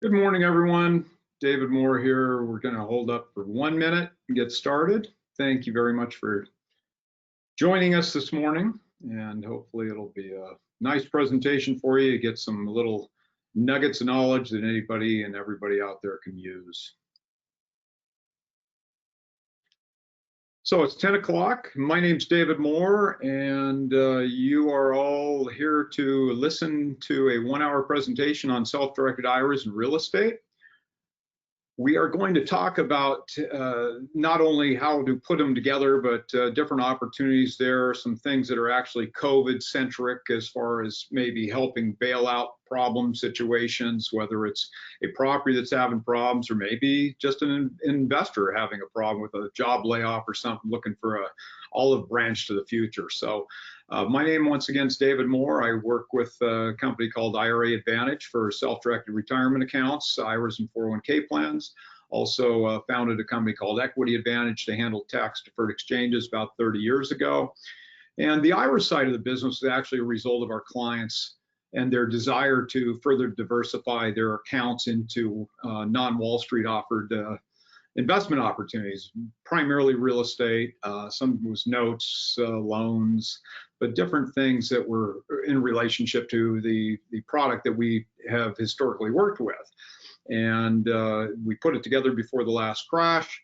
Good morning, everyone. David Moore here. We're going to hold up for 1 minute and get started. Thank you very much for joining us this morning, and hopefully it'll be a nice presentation for you. Get some little nuggets of knowledge that anybody and everybody out there can use. So it's 10 o'clock. My name's David Moore, and you are all here to listen to a 1-hour presentation on self-directed IRAs and real estate. We are going to talk about not only how to put them together, but different opportunities there, some things that are actually COVID-centric as far as maybe helping bail out problem situations, whether it's a property that's having problems or maybe just an investor having a problem with a job layoff or something, looking for a olive branch to the future. So my name, once again, is David Moore. I work with a company called IRA Advantage for self-directed retirement accounts, IRAs and 401k plans. Also founded a company called Equity Advantage to handle tax-deferred exchanges about 30 years ago. And the IRA side of the business is actually a result of our clients and their desire to further diversify their accounts into non-Wall Street offered investment opportunities, primarily real estate. Some was notes, loans, but different things that were in relationship to the product that we have historically worked with. And we put it together before the last crash.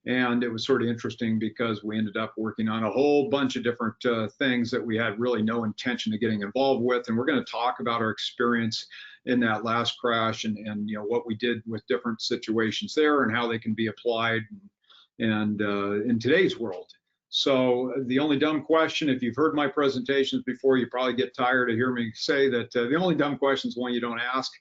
And it was sort of interesting because we ended up working on a whole bunch of different things that we had really no intention of getting involved with. And we're going to talk about our experience in that last crash and you know what we did with different situations there and how they can be applied and in today's world. So the only dumb question, if you've heard my presentations before, you probably get tired of hearing me say that the only dumb question is one you don't ask.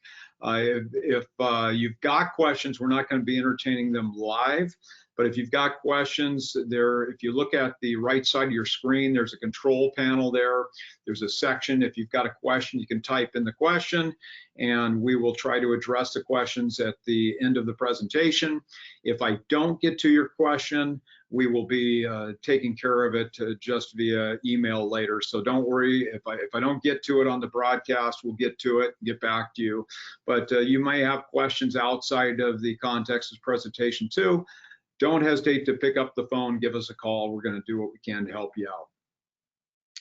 If you've got questions, we're not going to be entertaining them live. But if you've got questions there, if you look at the right side of your screen, there's a control panel there. There's a section. If you've got a question, you can type in the question, and we will try to address the questions at the end of the presentation. If I don't get to your question, we will be taking care of it just via email later. So don't worry, if I don't get to it on the broadcast, we'll get to it and get back to you. But you may have questions outside of the context of the presentation too. Don't hesitate to pick up the phone, give us a call. We're going to do what we can to help you out.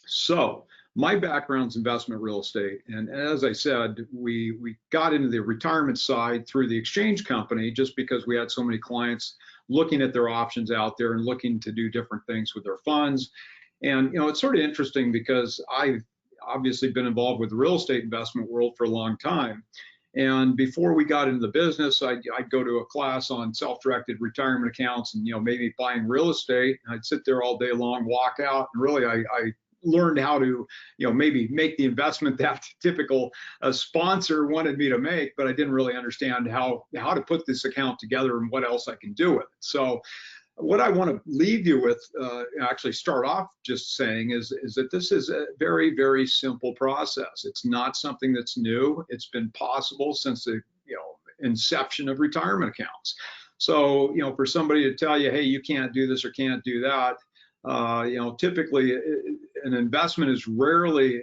So my background's investment real estate. And as I said, we got into the retirement side through the exchange company just because we had so many clients looking at their options out there and looking to do different things with their funds. And, you know, it's sort of interesting because I've obviously been involved with the real estate investment world for a long time. And before we got into the business, I'd go to a class on self-directed retirement accounts and, you know, maybe buying real estate. I'd sit there all day long, walk out, and really I learned how to, you know, maybe make the investment that typical sponsor wanted me to make, but I didn't really understand how to put this account together and what else I can do with it. So what I want to leave you with, actually start off just saying is that this is a very, very simple process. It's not something that's new. It's been possible since the inception of retirement accounts. So, you know, for somebody to tell you, hey, you can't do this or can't do that, typically an investment is rarely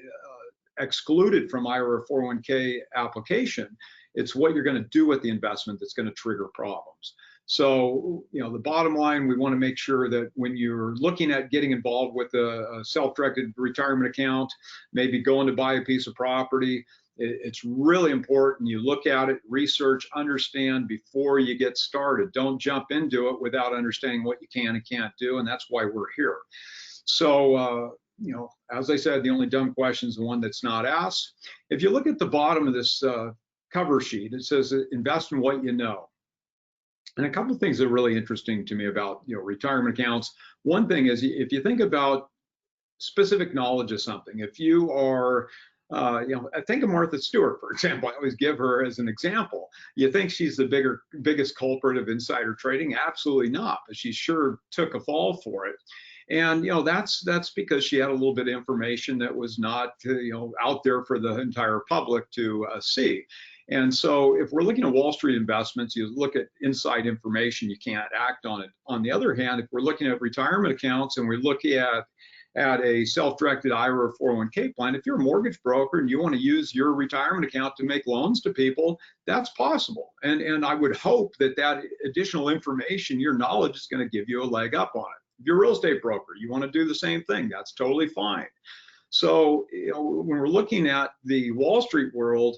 excluded from IRA 401k application. It's what you're going to do with the investment that's going to trigger problems. So, you know, the bottom line, we want to make sure that when you're looking at getting involved with a self-directed retirement account, maybe going to buy a piece of property, it's really important you look at it, research, understand before you get started. Don't jump into it without understanding what you can and can't do, and that's why we're here. So, you know, as I said, the only dumb question is the one that's not asked. If you look at the bottom of this cover sheet, it says invest in what you know. And a couple of things that are really interesting to me about, you know, retirement accounts. One thing is if you think about specific knowledge of something, if you are, I think of Martha Stewart, for example. I always give her as an example. You think she's the biggest culprit of insider trading? Absolutely not, but she sure took a fall for it. And, you know, that's because she had a little bit of information that was not, out there for the entire public to see. And so if we're looking at Wall Street investments, you look at inside information, you can't act on it. On the other hand, if we're looking at retirement accounts and we're looking at at a self-directed IRA or 401k plan, if you're a mortgage broker and you want to use your retirement account to make loans to people, that's possible. And I would hope that that additional information, your knowledge, is going to give you a leg up on it. If you're a real estate broker, you want to do the same thing, that's totally fine. So, when we're looking at the Wall Street world,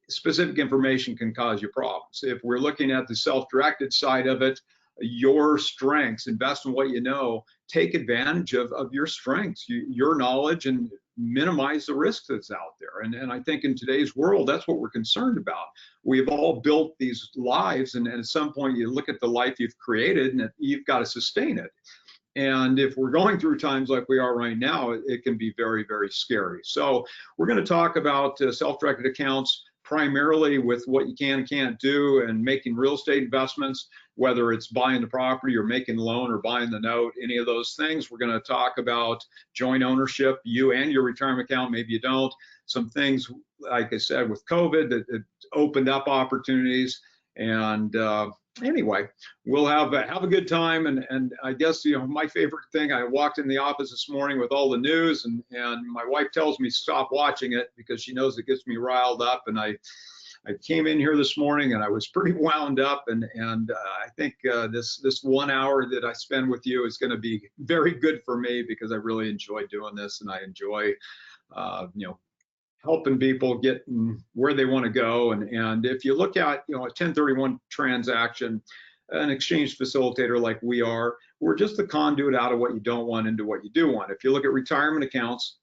specific information can cause you problems. If we're looking at the self-directed side of it, your strengths, invest in what you know, take advantage of your strengths, your knowledge, and minimize the risk that's out there. And I think in today's world, that's what we're concerned about. We've all built these lives, and at some point you look at the life you've created and you've got to sustain it. And if we're going through times like we are right now, it can be very, very scary. So we're going to talk about self-directed accounts, primarily with what you can and can't do, and making real estate investments, whether it's buying the property or making the loan or buying the note, any of those things. We're going to talk about joint ownership, you and your retirement account, maybe you don't. Some things, like I said, with COVID, that opened up opportunities. And anyway, we'll have a good time. And I guess, my favorite thing, I walked in the office this morning with all the news, and my wife tells me stop watching it because she knows it gets me riled up. And I came in here this morning and I was pretty wound up, and I think this 1 hour that I spend with you is going to be very good for me, because I really enjoy doing this, and I enjoy helping people get where they want to go. And if you look at a 1031 transaction, an exchange facilitator like we are, we're just the conduit out of what you don't want into what you do want. If you look at retirement accounts,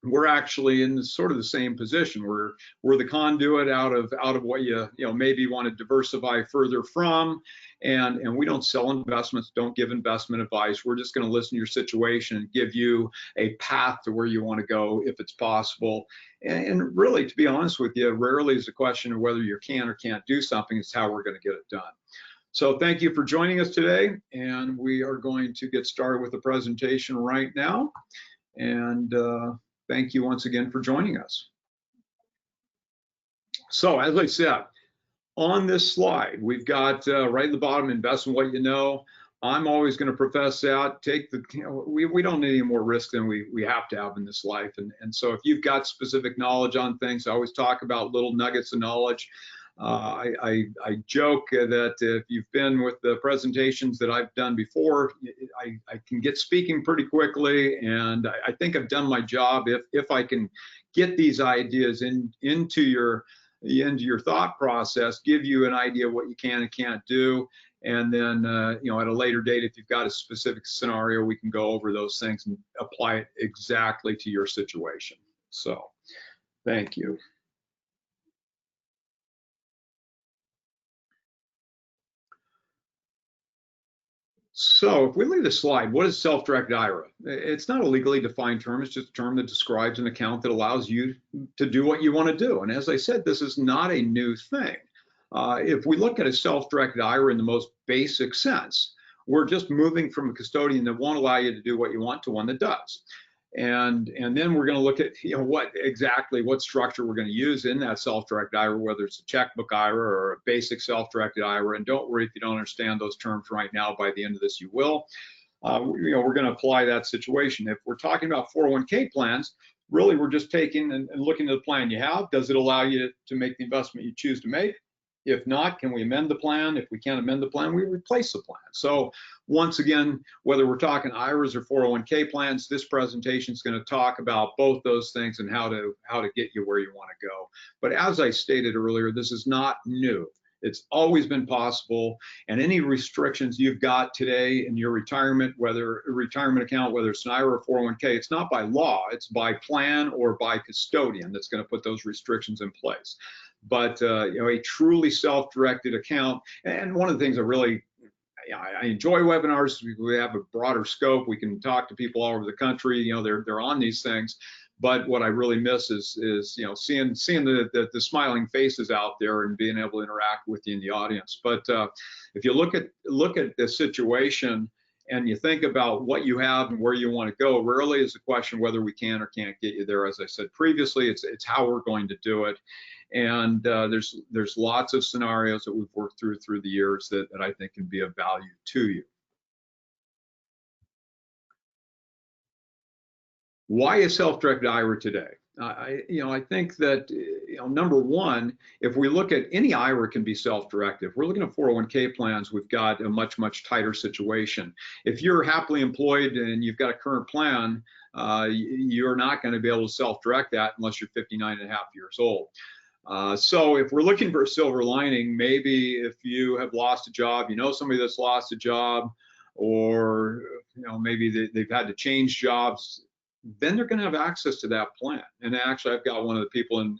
we're actually in sort of the same position. We're the conduit out of what you maybe want to diversify further from, and we don't sell investments, don't give investment advice. We're just going to listen to your situation and give you a path to where you want to go if it's possible. And really, to be honest with you, rarely is a question of whether you can or can't do something. It's how we're going to get it done. So thank you for joining us today, and we are going to get started with the presentation right now. And thank you once again for joining us. So as I said, on this slide, we've got right at the bottom, invest in what you know. I'm always going to profess that. We don't need any more risk than we have to have in this life. And so if you've got specific knowledge on things, I always talk about little nuggets of knowledge. I joke that if you've been with the presentations that I've done before, I can get speaking pretty quickly, and I think I've done my job if I can get these ideas into your thought process, give you an idea of what you can and can't do, and then at a later date, if you've got a specific scenario, we can go over those things and apply it exactly to your situation. So thank you. So if we leave the slide, what is self-directed IRA? It's not a legally defined term. It's just a term that describes an account that allows you to do what you want to do. And as I said, this is not a new thing. If we look at a self-directed IRA in the most basic sense, we're just moving from a custodian that won't allow you to do what you want to one that does. And then we're going to look at what structure we're going to use in that self-directed IRA, whether it's a checkbook IRA or a basic self-directed IRA. And don't worry if you don't understand those terms right now. By the end of this, you will. We're going to apply that situation. If we're talking about 401k plans, really we're just taking and looking at the plan you have. Does it allow you to make the investment you choose to make? If not, can we amend the plan? If we can't amend the plan, we replace the plan. So once again, whether we're talking IRAs or 401k plans, this presentation is going to talk about both those things and how to get you where you want to go. But as I stated earlier, this is not new. It's always been possible, and any restrictions you've got today in your retirement, whether a retirement account, whether it's an IRA or 401k, it's not by law, it's by plan or by custodian that's going to put those restrictions in place. But a truly self-directed account, and one of the things I enjoy webinars. We have a broader scope. We can talk to people all over the country. They're on these things. But what I really miss is seeing the smiling faces out there and being able to interact with you in the audience. But if you look at the situation and you think about what you have and where you want to go, rarely is the question whether we can or can't get you there. As I said previously, it's how we're going to do it. And there's lots of scenarios that we've worked through the years that I think can be of value to you. Why is self-directed IRA today? I think that, number one, if we look at any IRA can be self-directed. If we're looking at 401k plans, we've got a much, much tighter situation. If you're happily employed and you've got a current plan, you're not going to be able to self-direct that unless you're 59 and a half years old. So if we're looking for a silver lining, maybe if you have lost a job, somebody that's lost a job, or maybe they've had to change jobs, then they're going to have access to that plan. And actually, I've got one of the people in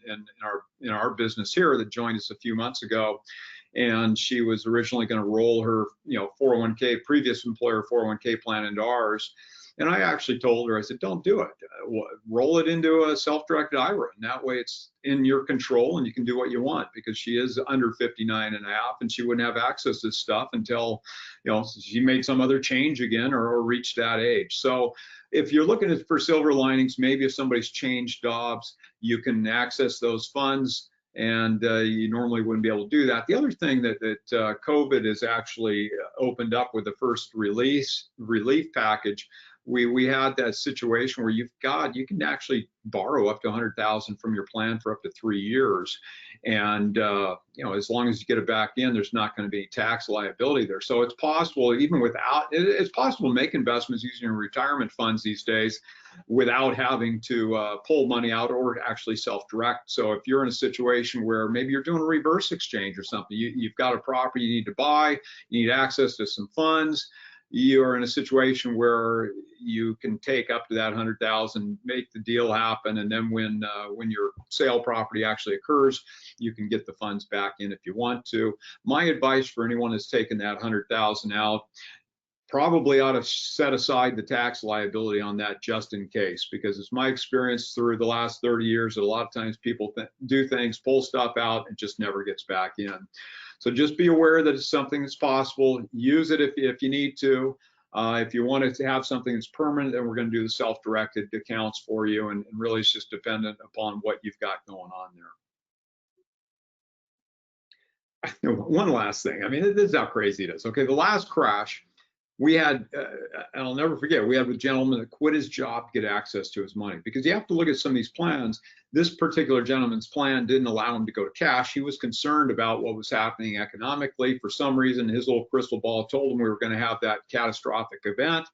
our business here that joined us a few months ago, and she was originally going to roll her 401k, previous employer 401k plan into ours. And I actually told her, I said, don't do it. Roll it into a self-directed IRA. And that way it's in your control and you can do what you want, because she is under 59 and a half and she wouldn't have access to stuff until, she made some other change again or reached that age. So if you're looking for silver linings, maybe if somebody's changed jobs, you can access those funds, and you normally wouldn't be able to do that. The other thing that COVID has actually opened up with the first relief package, we had that situation where you can actually borrow up to 100,000 from your plan for up to 3 years, and as long as you get it back in, there's not going to be tax liability there. So it's possible, it's possible to make investments using your retirement funds these days without having to pull money out or actually self-direct. So if you're in a situation where maybe you're doing a reverse exchange or something, you've got a property you need to buy, you need access to some funds, you are in a situation where you can take up to that 100,000, make the deal happen, and then when your sale property actually occurs, you can get the funds back in if you want to. My advice for anyone that's taken that 100,000 out, probably ought to set aside the tax liability on that just in case, because it's my experience through the last 30 years that a lot of times people do things, pull stuff out, and just never gets back in. So just be aware that it's something that's possible. Use it if you need to. If you want to have something that's permanent, then we're going to do the self-directed accounts for you, and really it's just dependent upon what you've got going on there. One last thing. I mean, this is how crazy it is. Okay, the last crash, we had, and I'll never forget, we had a gentleman that quit his job to get access to his money, because you have to look at some of these plans. This particular gentleman's plan didn't allow him to go to cash. He was concerned about what was happening economically. For some reason, his little crystal ball told him we were going to have that catastrophic event,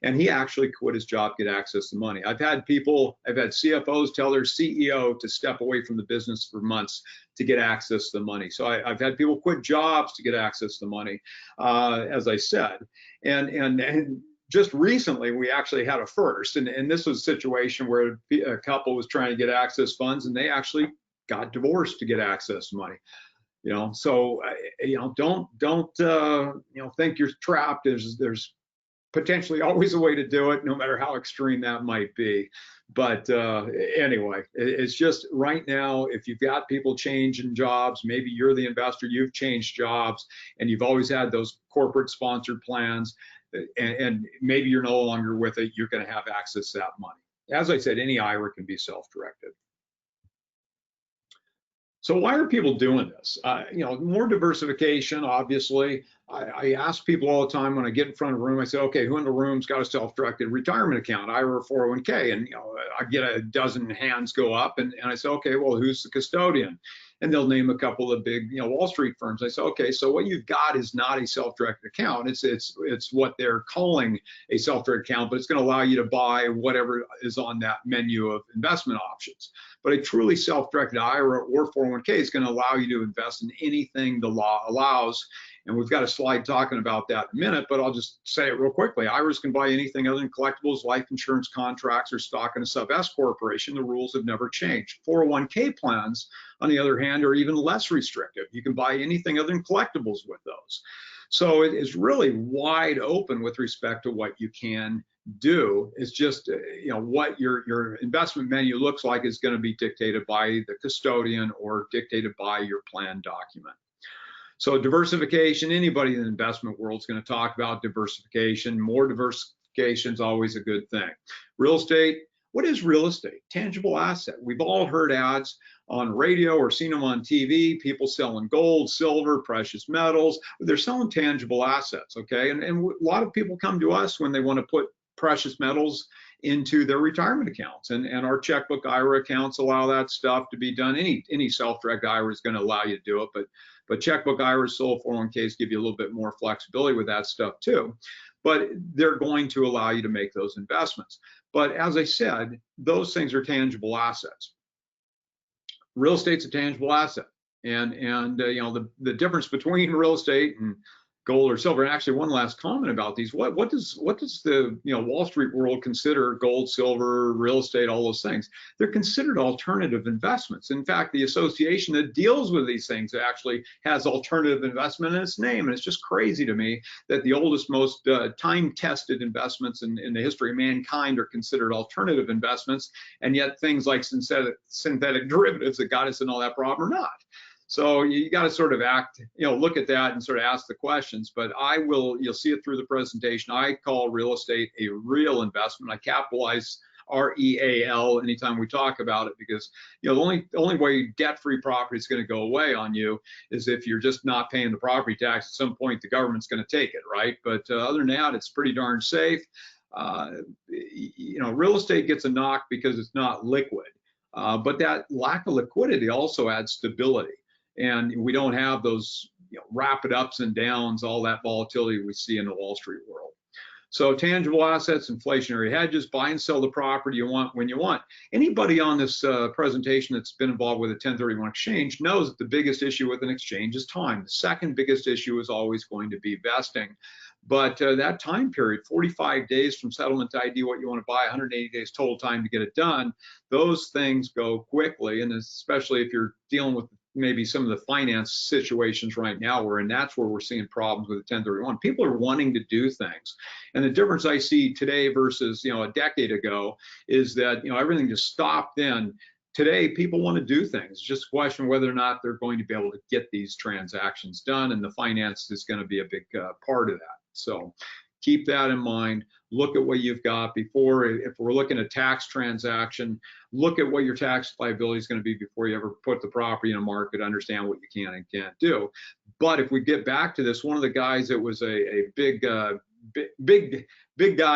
and he actually quit his job to get access to money. I've had CFOs tell their CEO to step away from the business for months to get access to the money. So I've had people quit jobs to get access to money, as I said. And just recently, we actually had a first, and this was a situation where a couple was trying to get access funds, and they actually got divorced to get access to money. So don't think you're trapped. There's potentially always a way to do it, no matter how extreme that might be. But anyway, it's just right now, if you've got people changing jobs, maybe you're the investor, you've changed jobs, and you've always had those corporate sponsored plans, and maybe you're no longer with it, you're going to have access to that money. As I said, any IRA can be self-directed. So why are people doing this? More diversification, obviously. I ask people all the time when I get in front of a room, I say, okay, who in the room's got a self-directed retirement account, IRA or 401k? And I get a dozen hands go up, and I say, okay, well, who's the custodian? And they'll name a couple of big, Wall Street firms. I say, okay, so what you've got is not a self-directed account. It's what they're calling a self-directed account, but it's going to allow you to buy whatever is on that menu of investment options. But a truly self-directed IRA or 401k is going to allow you to invest in anything the law allows. And we've got a slide talking about that in a minute, but I'll just say it real quickly. IRAs can buy anything other than collectibles, life insurance contracts, or stock in a sub-S corporation. The rules have never changed. 401k plans, on the other hand, are even less restrictive. You can buy anything other than collectibles with those. So it is really wide open with respect to what you can do. It's just, what your investment menu looks like is going to be dictated by the custodian or dictated by your plan document. So diversification, anybody in the investment world is going to talk about diversification. More diversification is always a good thing. Real estate, what is real estate? Tangible asset. We've all heard ads on radio or seen them on TV, people selling gold, silver, precious metals. They're selling tangible assets, okay? And a lot of people come to us when they want to put precious metals into their retirement accounts. And our checkbook IRA accounts allow that stuff to be done. Any self-directed IRA is going to allow you to do it, but checkbook IRAs, solo 401ks give you a little bit more flexibility with that stuff too. But they're going to allow you to make those investments. But as I said, those things are tangible assets. Real estate's a tangible asset. And you know, the difference between real estate and gold or silver. And actually, one last comment about these: what does the Wall Street world consider gold, silver, real estate, all those things? They're considered alternative investments. In fact, the association that deals with these things actually has alternative investment in its name. And it's just crazy to me that the oldest, most time-tested investments in the history of mankind are considered alternative investments, and yet things like synthetic derivatives that got us in all that problem are not. So you got to sort of look at that and sort of ask the questions. But you'll see it through the presentation. I call real estate a real investment. I capitalize REAL anytime we talk about it, because the only way debt-free property is going to go away on you is if you're just not paying the property tax. At some point, the government's going to take it, right? But other than that, it's pretty darn safe. Real estate gets a knock because it's not liquid, but that lack of liquidity also adds stability. And we don't have those rapid ups and downs, all that volatility we see in the Wall Street world. So tangible assets, inflationary hedges, buy and sell the property you want when you want. Anybody on this presentation that's been involved with a 1031 exchange knows that the biggest issue with an exchange is time. The second biggest issue is always going to be vesting. But that time period, 45 days from settlement to ID what you want to buy, 180 days total time to get it done, those things go quickly. And especially if you're dealing with maybe some of the finance situations right now that's where we're seeing problems with the 1031. People are wanting to do things. And the difference I see today versus, a decade ago is that, everything just stopped then. Today, people want to do things. It's just a question of whether or not they're going to be able to get these transactions done, and the finance is going to be a big part of that. So keep that in mind. Look at what you've got before. If we're looking at a tax transaction, look at what your tax liability is going to be before you ever put the property in a market, understand what you can and can't do. But if we get back to this, one of the guys that was a big guy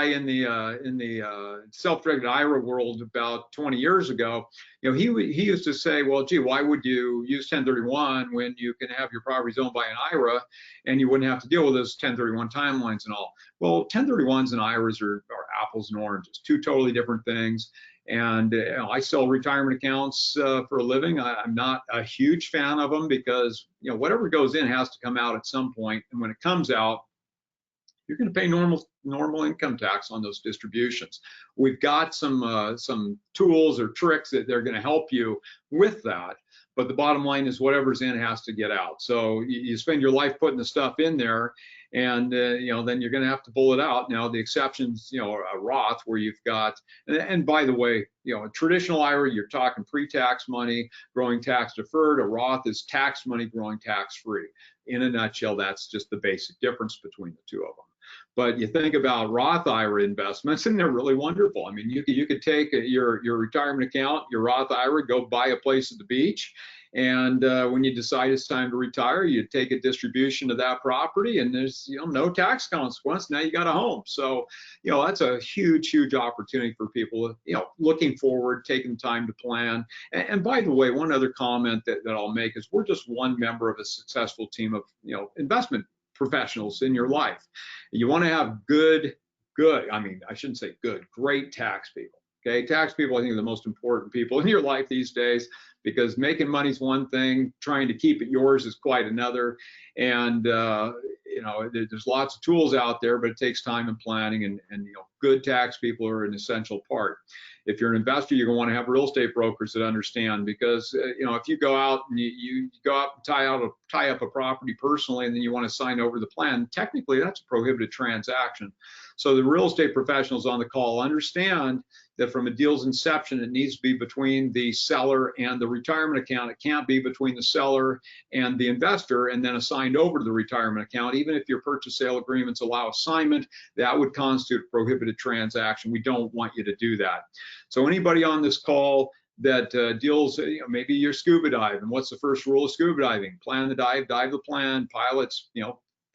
in the self-directed IRA world about 20 years ago, he used to say, well, gee, why would you use 1031 when you can have your properties owned by an IRA and you wouldn't have to deal with those 1031 timelines and all? Well, 1031s and IRAs are apples and oranges, two totally different things. And I sell retirement accounts for a living. I'm not a huge fan of them because whatever goes in has to come out at some point, and when it comes out, you're going to pay normal income tax on those distributions. We've got some tools or tricks that they're going to help you with that. But the bottom line is whatever's in has to get out. So you spend your life putting the stuff in there, and then you're going to have to pull it out. Now the exceptions, a Roth where you've got, and by the way, a traditional IRA, you're talking pre-tax money growing tax deferred. A Roth is tax money growing tax free. In a nutshell, that's just the basic difference between the two of them. But you think about Roth IRA investments, and they're really wonderful. I mean, you could take your retirement account, your Roth IRA, go buy a place at the beach, and when you decide it's time to retire, you take a distribution of that property, and there's no tax consequence. Now you got a home. So that's a huge opportunity for people. Looking forward, taking time to plan. And by the way, one other comment that I'll make is we're just one member of a successful team of investment professionals in your life. You want to have great tax people. Okay, tax people I think are the most important people in your life these days, because making money is one thing, trying to keep it yours is quite another. And there's lots of tools out there, but it takes time and planning, and good tax people are an essential part. If you're an investor, you're going to want to have real estate brokers that understand, because if you go out and you go out and tie up a property personally, and then you want to sign over the plan, technically that's a prohibited transaction. So the real estate professionals on the call understand that from a deal's inception, it needs to be between the seller and the retirement account. It can't be between the seller and the investor and then assigned over to the retirement account. Even if your purchase sale agreements allow assignment, that would constitute a prohibited transaction. We don't want you to do that. So anybody on this call that deals, maybe you're scuba diving. What's the first rule of scuba diving? Plan the dive, dive the plan. Pilots,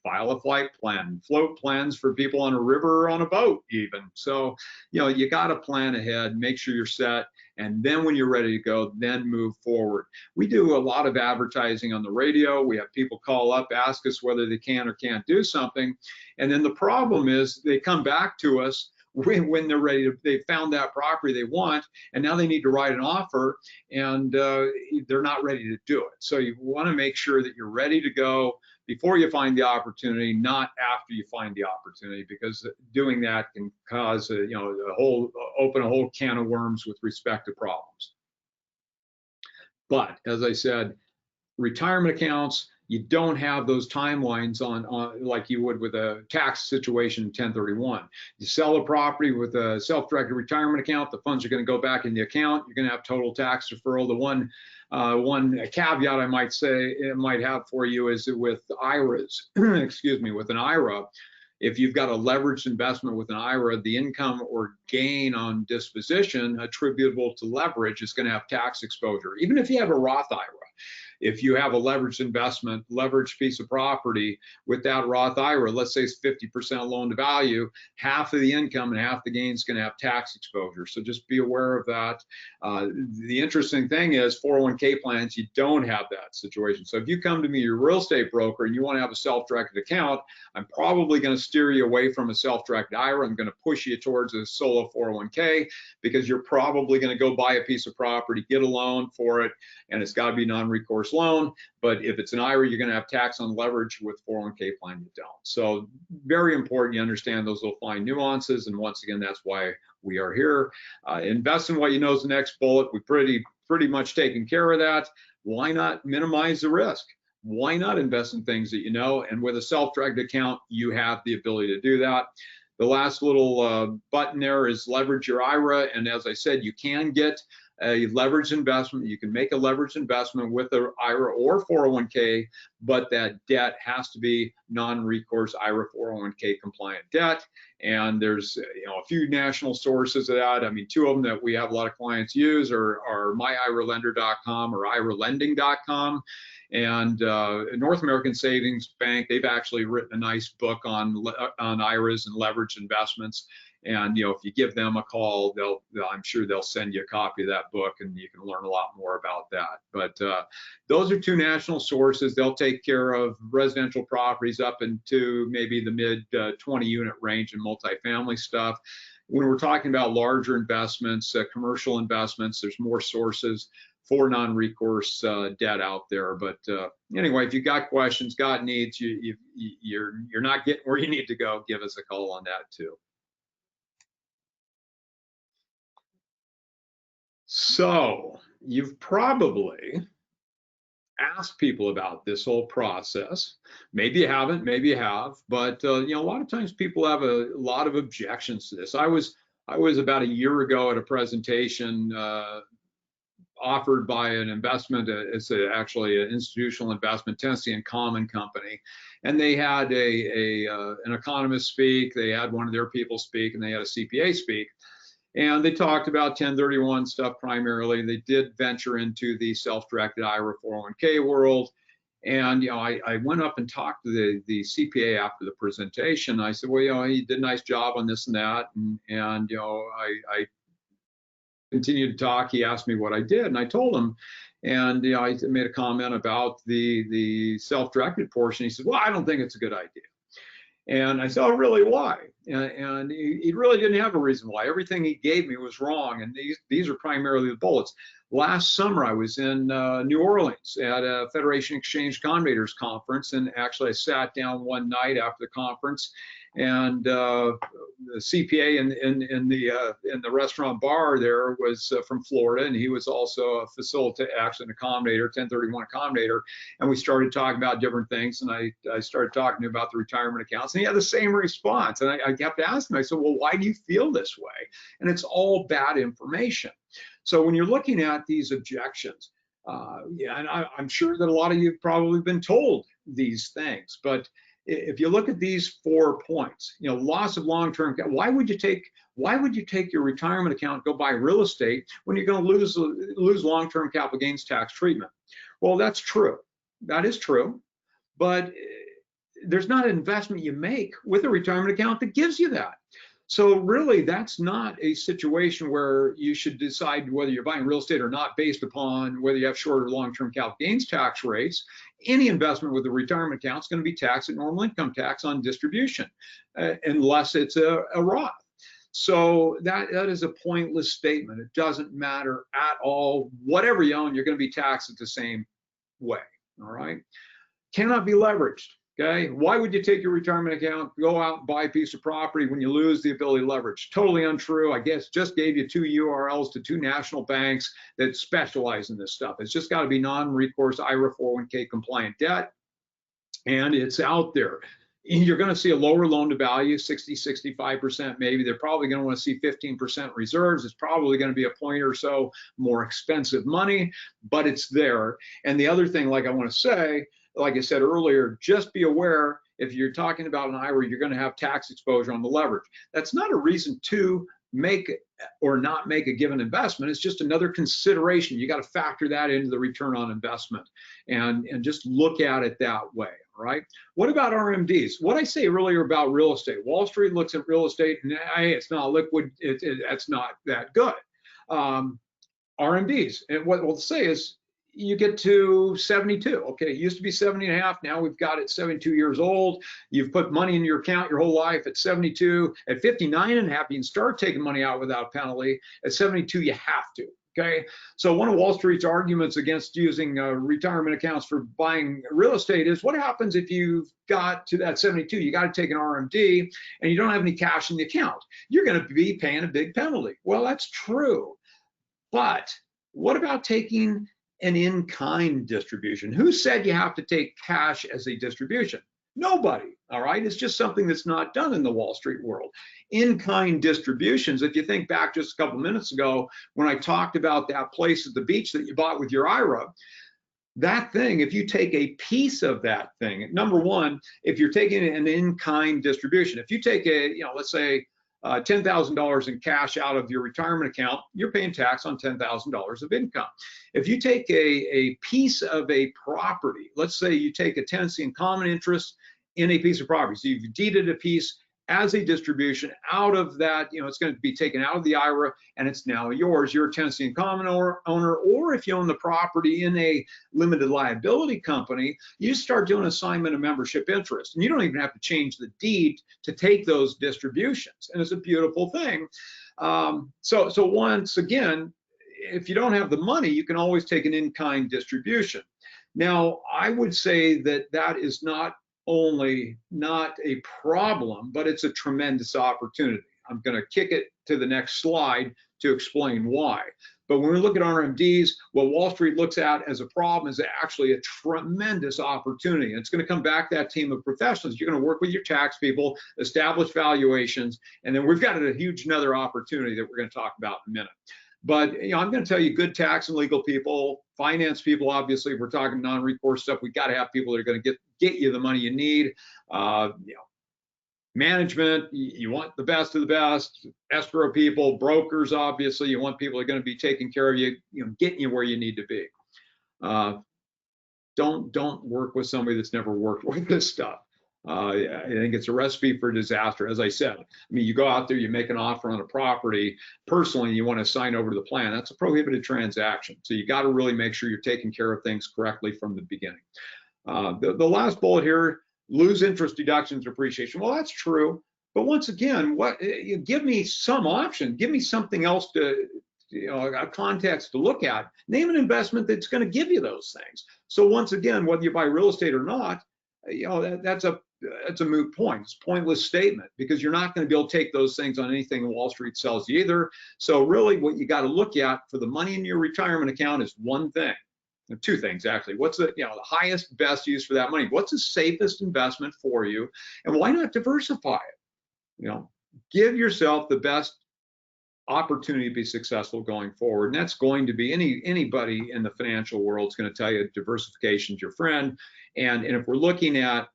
file a flight plan, float plans for people on a river or on a boat even. So, you got to plan ahead, make sure you're set, and then when you're ready to go, then move forward. We do a lot of advertising on the radio. We have people call up, ask us whether they can or can't do something. And then the problem is they come back to us when they're ready to, they found that property they want, and now they need to write an offer, and they're not ready to do it. So you want to make sure that you're ready to go before you find the opportunity, not after you find the opportunity, because doing that can cause open a whole can of worms with respect to problems. But as I said, retirement accounts, you don't have those timelines on like you would with a tax situation in 1031. You sell a property with a self-directed retirement account, the funds are going to go back in the account. You're going to have total tax deferral. The one caveat I might say it might have for you is with IRAs, excuse me, with an IRA. If you've got a leveraged investment with an IRA, the income or gain on disposition attributable to leverage is going to have tax exposure, even if you have a Roth IRA. If you have a leveraged investment, leveraged piece of property with that Roth IRA, let's say it's 50% loan to value, half of the income and half the gain is going to have tax exposure. So just be aware of that. The interesting thing is 401k plans, you don't have that situation. So if you come to me, you're a real estate broker, and you want to have a self-directed account, I'm probably going to steer you away from a self-directed IRA. I'm going to push you towards a solo 401k, because you're probably going to go buy a piece of property, get a loan for it, and it's got to be non-recourse loan. But if it's an IRA, you're going to have tax on leverage. With 401k plan, you don't. So very important you understand those little fine nuances. And once again, that's why we are here. Invest in what you know is the next bullet. We pretty much taken care of that. Why not minimize the risk? Why not invest in things that you know? And with a self-directed account, you have the ability to do that. The last little button there is leverage your IRA. And as I said, you can get a leveraged investment. You can make a leveraged investment with an IRA or 401k, but that debt has to be non-recourse IRA 401k compliant debt. And there's a few national sources of that. I mean, two of them that we have a lot of clients use are myiralender.com or iralending.com. And North American Savings Bank, they've actually written a nice book on IRAs and leveraged investments. And if you give them a call, I'm sure they'll send you a copy of that book, and you can learn a lot more about that. But those are two national sources. They'll take care of residential properties up into maybe the mid 20 unit range and multifamily stuff. When we're talking about larger investments, commercial investments, there's more sources for non-recourse debt out there. But anyway, if you got questions, got needs, you're not getting where you need to go, give us a call on that too. So you've probably asked people about this whole process. Maybe you haven't, maybe you have, but a lot of times people have a lot of objections to this. I was about a year ago at a presentation offered by an investment. It's actually an institutional investment, Tennessee and Common Company, and they had an economist speak. They had one of their people speak, and they had a CPA speak. And they talked about 1031 stuff primarily. They did venture into the self-directed IRA 401k world. And I went up and talked to the CPA after the presentation. I said, well, he did a nice job on this and that. And I continued to talk. He asked me what I did, and I told him. And I made a comment about the self-directed portion. He said, well, I don't think it's a good idea. And I said, oh, really, why? And he really didn't have a reason why. Everything he gave me was wrong, and these are primarily the bullets. Last summer, I was in New Orleans at a Federation Exchange Combinators conference, and actually I sat down one night after the conference, and the CPA in the restaurant bar there was from Florida, and he was also a facilitator, actually an accommodator, 1031 accommodator, and we started talking about different things, and I started talking about the retirement accounts, and he had the same response, and I kept asking him, I said, well, why do you feel this way? And it's all bad information. So when you're looking at these objections, and I'm sure that a lot of you have probably been told these things, but if you look at these 4 points, loss of long-term, why would you take your retirement account, go buy real estate when you're going to lose long-term capital gains tax treatment? Well, that's true. That is true. But there's not an investment you make with a retirement account that gives you that. So really, that's not a situation where you should decide whether you're buying real estate or not based upon whether you have short or long-term capital gains tax rates. Any investment with a retirement account is going to be taxed at normal income tax on distribution, unless it's a Roth. So that is a pointless statement. It doesn't matter at all. Whatever you own, you're going to be taxed the same way. All right. Cannot be leveraged. Okay. Why would you take your retirement account, go out and buy a piece of property when you lose the ability to leverage? Totally untrue. I guess just gave you 2 URLs to 2 national banks that specialize in this stuff. It's just got to be non-recourse IRA 401k compliant debt. And it's out there. You're going to see a lower loan to value, 60, 65% maybe. They're probably going to want to see 15% reserves. It's probably going to be a point or so more expensive money, but it's there. And the other thing, like I want to say, like I said earlier, just be aware if you're talking about an IRA, you're going to have tax exposure on the leverage. That's not a reason to make or not make a given investment. It's just another consideration. You got to factor that into the return on investment and just look at it that way. Right? What about RMDs? What I say earlier about real estate, Wall Street looks at real estate and hey, it's not liquid, it's not that good. RMDs, and what we'll say is you get to 72. Okay, it used to be 70 and a half. Now we've got it 72 years old. You've put money in your account your whole life. At 72, at 59 and a half, you can start taking money out without penalty. At 72, you have to. Okay, so one of Wall Street's arguments against using retirement accounts for buying real estate is what happens if you've got to that 72, you got to take an RMD and you don't have any cash in the account. You're going to be paying a big penalty. Well, that's true. But what about taking an in-kind distribution? Who said you have to take cash as a distribution? Nobody, all right? It's just something that's not done in the Wall Street world. In-kind distributions, if you think back just a couple minutes ago when I talked about that place at the beach that you bought with your IRA, that thing, if you take a piece of that thing, number one, if you're taking an in-kind distribution, if you take a, let's say $10,000 in cash out of your retirement account, you're paying tax on $10,000 of income. If you take a piece of a property, let's say you take a tenancy in common interest in a piece of property, so you've deeded a piece as a distribution out of that, it's going to be taken out of the IRA and it's now yours. You're a tenancy in common owner, or if you own the property in a limited liability company, you start doing assignment of membership interest, and you don't even have to change the deed to take those distributions, and it's a beautiful thing. So once again, if you don't have the money, you can always take an in-kind distribution. Now, I would say that is not only not a problem, but it's a tremendous opportunity. I'm going to kick it to the next slide to explain why. But when we look at RMDs, what Wall Street looks at as a problem is actually a tremendous opportunity. And it's going to come back to that team of professionals. You're going to work with your tax people, establish valuations, and then we've got a huge another opportunity that we're going to talk about in a minute. But I'm going to tell you, good tax and legal people, finance people, obviously, if we're talking non-recourse stuff, we got to have people that are going to get you the money you need. Management, you want the best of the best. Escrow people, brokers, obviously, you want people that are going to be taking care of you, getting you where you need to be. Don't work with somebody that's never worked with this stuff. I think it's a recipe for disaster. As I said, you go out there, you make an offer on a property, personally, you want to sign over to the plan. That's a prohibited transaction. So you got to really make sure you're taking care of things correctly from the beginning. The last bullet here, lose interest deductions appreciation. Well, that's true. But once again, give me some option. Give me something else to, a context to look at. Name an investment that's going to give you those things. So once again, whether you buy real estate or not, that's a moot point. It's a pointless statement because you're not going to be able to take those things on anything Wall Street sells you either. So really what you got to look at for the money in your retirement account is one thing. Two things actually. What's the highest, best use for that money? What's the safest investment for you? And why not diversify it? Give yourself the best opportunity to be successful going forward. And that's going to be anybody in the financial world is going to tell you diversification is your friend. And if we're looking at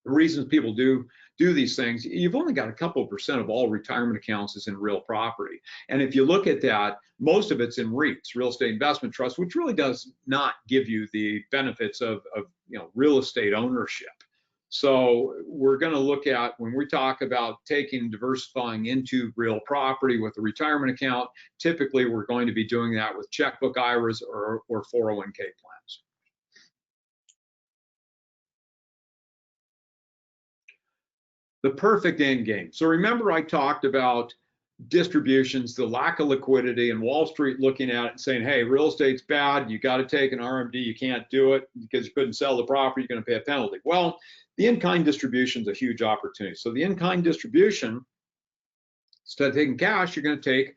the reasons people do these things, you've only got a couple of % of all retirement accounts is in real property. And if you look at that, most of it's in REITs, real estate investment trusts, which really does not give you the benefits of real estate ownership. So we're going to look at, when we talk about taking diversifying into real property with a retirement account, typically we're going to be doing that with checkbook IRAs or 401k plans. The perfect end game. So remember, I talked about distributions, the lack of liquidity, and Wall Street looking at it and saying, hey, real estate's bad, you got to take an RMD, you can't do it because you couldn't sell the property, you're going to pay a penalty. Well, the in-kind distribution is a huge opportunity. So the in-kind distribution, instead of taking cash, you're going to take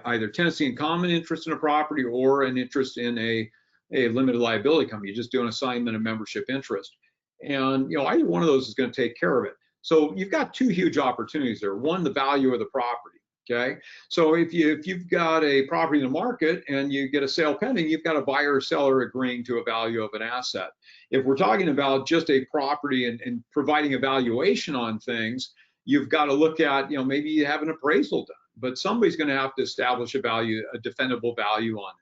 either tenancy in common interest in a property or an interest in a limited liability company. You just do an assignment of membership interest. And either one of those is going to take care of it. So you've got two huge opportunities there. One, the value of the property. Okay, so if you've got a property in the market and you get a sale pending, you've got a buyer or seller agreeing to a value of an asset. If we're talking about just a property and providing a valuation on things, you've got to look at, maybe you have an appraisal done, but somebody's going to have to establish a value, a defendable value on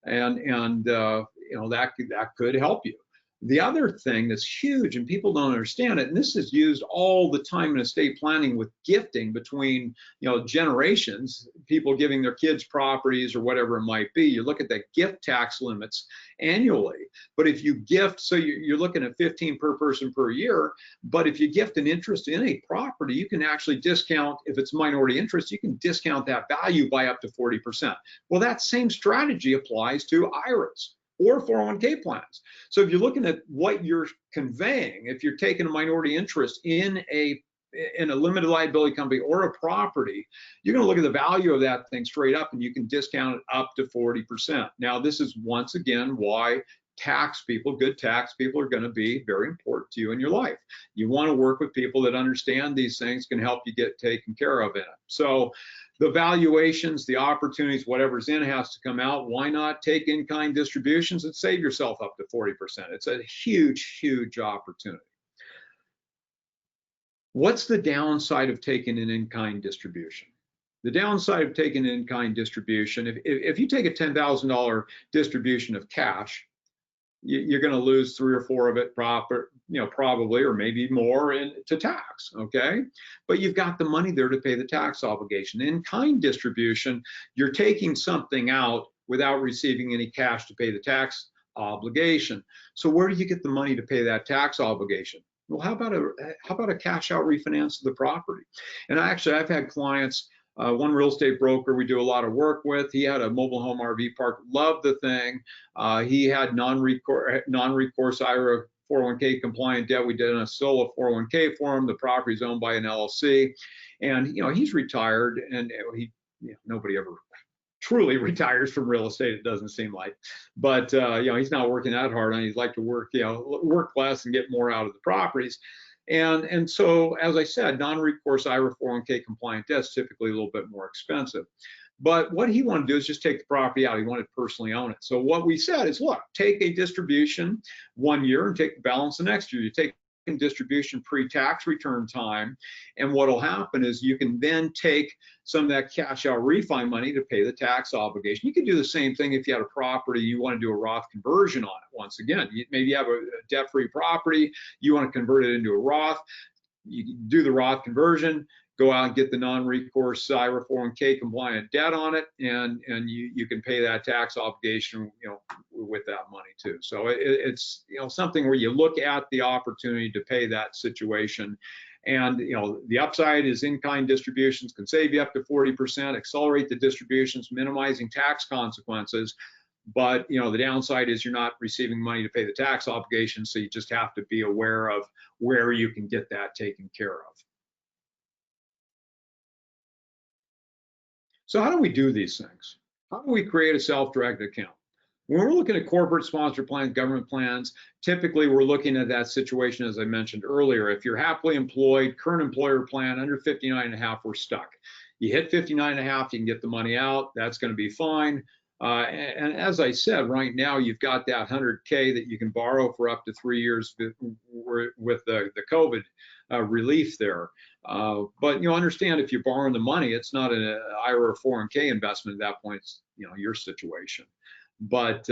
that, and that could help you. The other thing that's huge, and people don't understand it, and this is used all the time in estate planning with gifting between generations, people giving their kids properties or whatever it might be. You look at the gift tax limits annually, but if you gift, so you're looking at 15 per person per year, but if you gift an interest in a property, you can actually discount, if it's minority interest, you can discount that value by up to 40%. Well, that same strategy applies to IRAs or 401k plans. So if you're looking at what you're conveying, if you're taking a minority interest in a limited liability company or a property, you're going to look at the value of that thing straight up, and you can discount it up to 40%. Now, this is once again why tax people, good tax people, are going to be very important to you in your life. You want to work with people that understand these things, can help you get taken care of in it. So the valuations, the opportunities, whatever's in has to come out. Why not take in-kind distributions and save yourself up to 40%? It's a huge, huge opportunity. What's the downside of taking an in-kind distribution? The downside of taking an in-kind distribution, if you take a $10,000 distribution of cash, you're going to lose 3 or 4 of it probably, or maybe more to tax, okay? But you've got the money there to pay the tax obligation. In-kind distribution, you're taking something out without receiving any cash to pay the tax obligation. So where do you get the money to pay that tax obligation? Well, how about a cash out refinance of the property? And actually, I've had clients, one real estate broker we do a lot of work with, he had a mobile home RV park, loved the thing. He had non-recourse IRA 401k compliant debt. We did a solo 401k for him. The property is owned by an LLC, and he's retired, and nobody ever truly retires from real estate, it doesn't seem like, but he's not working that hard, and he'd like to work less and get more out of the properties. And so, as I said, non-recourse IRA 401k compliant debt is typically a little bit more expensive. But what he wanted to do is just take the property out. He wanted to personally own it. So what we said is, look, take a distribution 1 year and take the balance the next year. You take distribution pre-tax return time, and what'll happen is you can then take some of that cash out refi money to pay the tax obligation. You can do the same thing if you had a property, you want to do a Roth conversion on it. Once again, maybe you have a debt-free property, you want to convert it into a Roth, you do the Roth conversion, go out and get the non-recourse IRA 401k compliant debt on it, and you can pay that tax obligation, with that money too. So it's something where you look at the opportunity to pay that situation. And the upside is in-kind distributions can save you up to 40%, accelerate the distributions, minimizing tax consequences. But the downside is you're not receiving money to pay the tax obligation, so you just have to be aware of where you can get that taken care of. So how do we do these things? How do we create a self-directed account? When we're looking at corporate sponsored plans, government plans, typically we're looking at that situation as I mentioned earlier. If you're happily employed, current employer plan under 59.5, we're stuck. You hit 59.5, you can get the money out. That's going to be fine. And as I said, right now you've got that 100K that you can borrow for up to 3 years with the COVID relief there. But understand, if you're borrowing the money, it's not an IRA or 401k investment at that point. It's your situation. But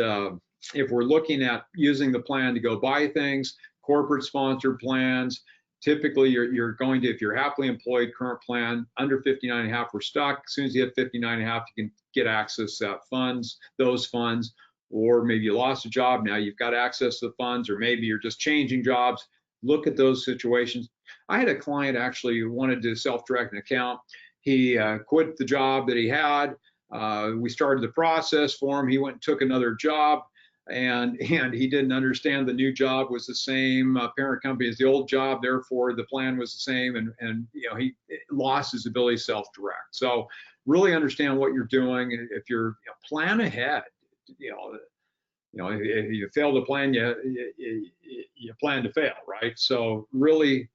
if we're looking at using the plan to go buy things, corporate sponsored plans. Typically, you're going to, if you're happily employed, current plan, under 59.5, we're stuck. As soon as you hit 59.5, you can get access to those funds, or maybe you lost a job, now you've got access to the funds, or maybe you're just changing jobs. Look at those situations. I had a client actually who wanted to self-direct an account. He quit the job that he had. We started the process for him. He went and took another job, and he didn't understand the new job was the same parent company as the old job. Therefore, the plan was the same, and he lost his ability to self-direct. So really understand what you're doing. If you're plan ahead, if you fail to plan, you plan to fail, right? So really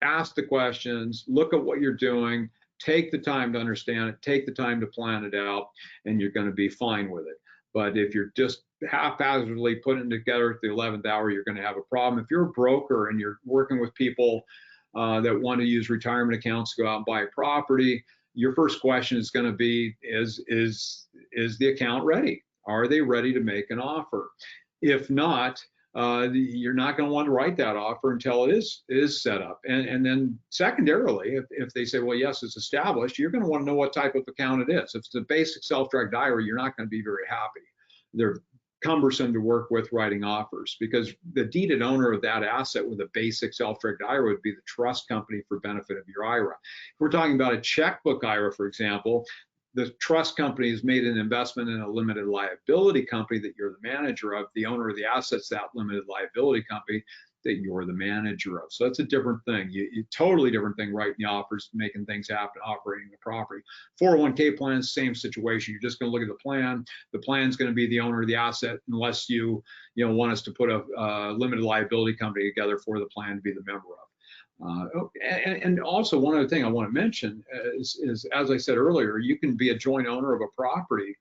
ask the questions, look at what you're doing, take the time to understand it, take the time to plan it out, and you're going to be fine with it. But if you're just haphazardly putting it together at the 11th hour, you're going to have a problem. If you're a broker and you're working with people that want to use retirement accounts to go out and buy a property, your first question is going to be, is the account ready? Are they ready to make an offer? If not, you're not going to want to write that offer until it is set up. And then secondarily, if they say, well, yes, it's established, you're going to want to know what type of account it is. If it's a basic self-directed IRA, you're not going to be very happy. They're cumbersome to work with writing offers, because the deeded owner of that asset with a basic self-directed IRA would be the trust company for benefit of your IRA. If we're talking about a checkbook IRA, for example, the trust company has made an investment in a limited liability company that you're the manager of. The owner of the assets, that limited liability company that you're the manager of. So that's a different thing. You totally different thing writing the offers, making things happen, operating the property. 401k plans, same situation. You're just going to look at the plan. The plan's going to be the owner of the asset, unless you want us to put a limited liability company together for the plan to be the member of. And also, one other thing I want to mention is, as I said earlier, you can be a joint owner of a property,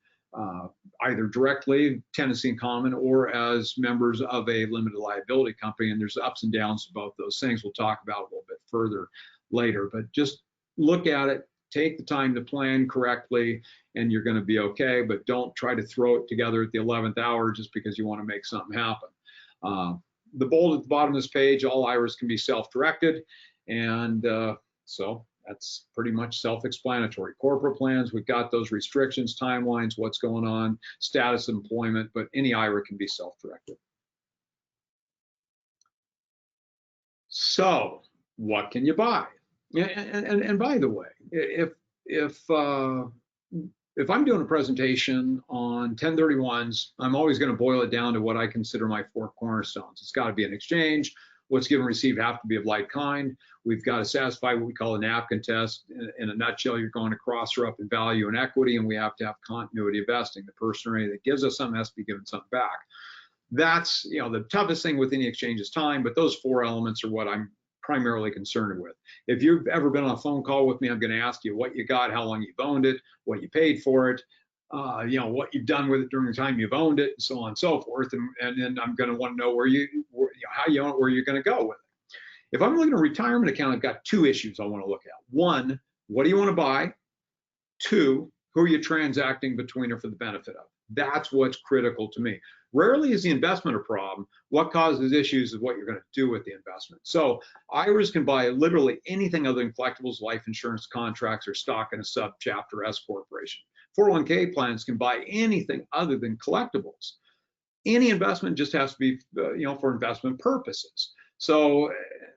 either directly, tenancy in common, or as members of a limited liability company. And there's ups and downs to both those things. We'll talk about a little bit further later. But just look at it, take the time to plan correctly, and you're going to be okay. But don't try to throw it together at the 11th hour just because you want to make something happen. The bold at the bottom of this page, all IRAs can be self-directed, and so that's pretty much self-explanatory. Corporate plans, we've got those restrictions, timelines, what's going on, status of employment, but any IRA can be self-directed. So what can you buy? And by the way, if I'm doing a presentation on 1031s, I'm always going to boil it down to what I consider my 4 cornerstones. It's got to be an exchange. What's given and received have to be of like kind. We've got to satisfy what we call a napkin test. In a nutshell, you're going to cross her up in value and equity, and we have to have continuity of vesting. The person or entity that gives us something has to be given something back. That's the toughest thing with any exchange is time, but those 4 elements are what I'm primarily concerned with. If you've ever been on a phone call with me, I'm going to ask you what you got, how long you've owned it, what you paid for it, what you've done with it during the time you've owned it, and so on and so forth. And then I'm going to want to know how you own it, where you're going to go with it. If I'm looking at a retirement account, I've got 2 issues I want to look at. 1, what do you want to buy? 2, who are you transacting between or for the benefit of? That's what's critical to me. Rarely is the investment a problem. What causes issues is what you're going to do with the investment. So IRAs can buy literally anything other than collectibles, life insurance contracts, or stock in a subchapter S corporation. 401k plans can buy anything other than collectibles. Any investment just has to be, for investment purposes. So,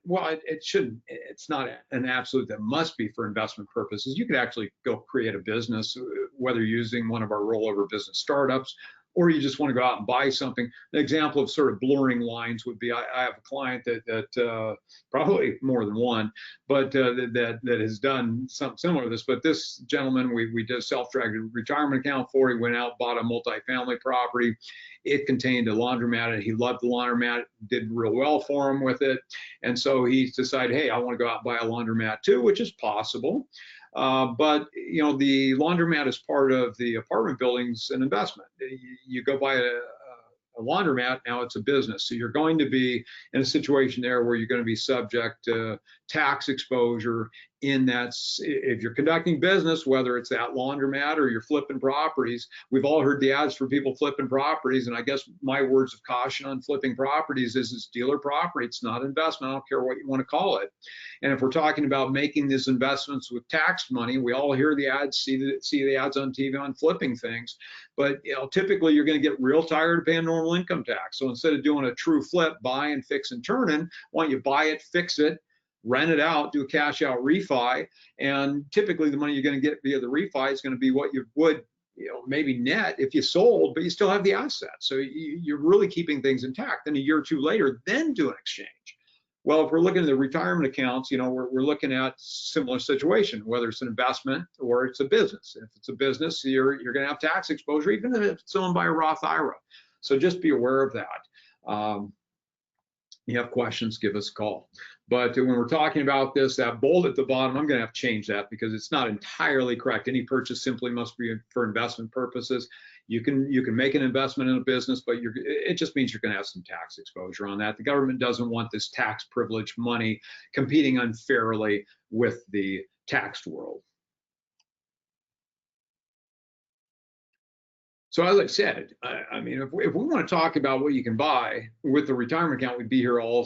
well, it's not an absolute that must be for investment purposes. You could actually go create a business, whether you're using one of our rollover business startups, or you just want to go out and buy something. An example of sort of blurring lines would be, I have a client that probably more than one, but that has done something similar to this. But this gentleman, we did a self-directed retirement account for. He went out, bought a multifamily property. It contained a laundromat, and he loved the laundromat, did real well for him with it. And so he decided, hey, I want to go out and buy a laundromat too, which is possible. But the laundromat is part of the apartment building's an investment. You go buy a laundromat, now it's a business. So you're going to be in a situation there where you're going to be subject to tax exposure in that if you're conducting business, whether it's that laundromat or you're flipping properties, we've all heard the ads for people flipping properties. And I guess my words of caution on flipping properties is it's dealer property. It's not investment. I don't care what you want to call it. And if we're talking about making these investments with tax money, we all hear the ads, see the ads on TV on flipping things. But typically you're going to get real tired of paying normal income tax. So instead of doing a true flip, buy and fix and turn, why don't you buy it, fix it, rent it out, do a cash out refi, and typically the money you're going to get via the refi is going to be what you would, maybe net if you sold, but you still have the asset. So you're really keeping things intact. Then a year or two later, then do an exchange. Well, if we're looking at the retirement accounts, we're looking at similar situation, whether it's an investment or it's a business. If it's a business, you're going to have tax exposure, even if it's owned by a Roth IRA. So just be aware of that. You have questions, give us a call. But when we're talking about this, that bold at the bottom, I'm going to have to change that because it's not entirely correct. Any purchase simply must be for investment purposes. You can make an investment in a business, but it just means you're going to have some tax exposure on that. The government doesn't want this tax privileged money competing unfairly with the taxed world. So as I said, I mean, if we want to talk about what you can buy with the retirement account, we'd be here all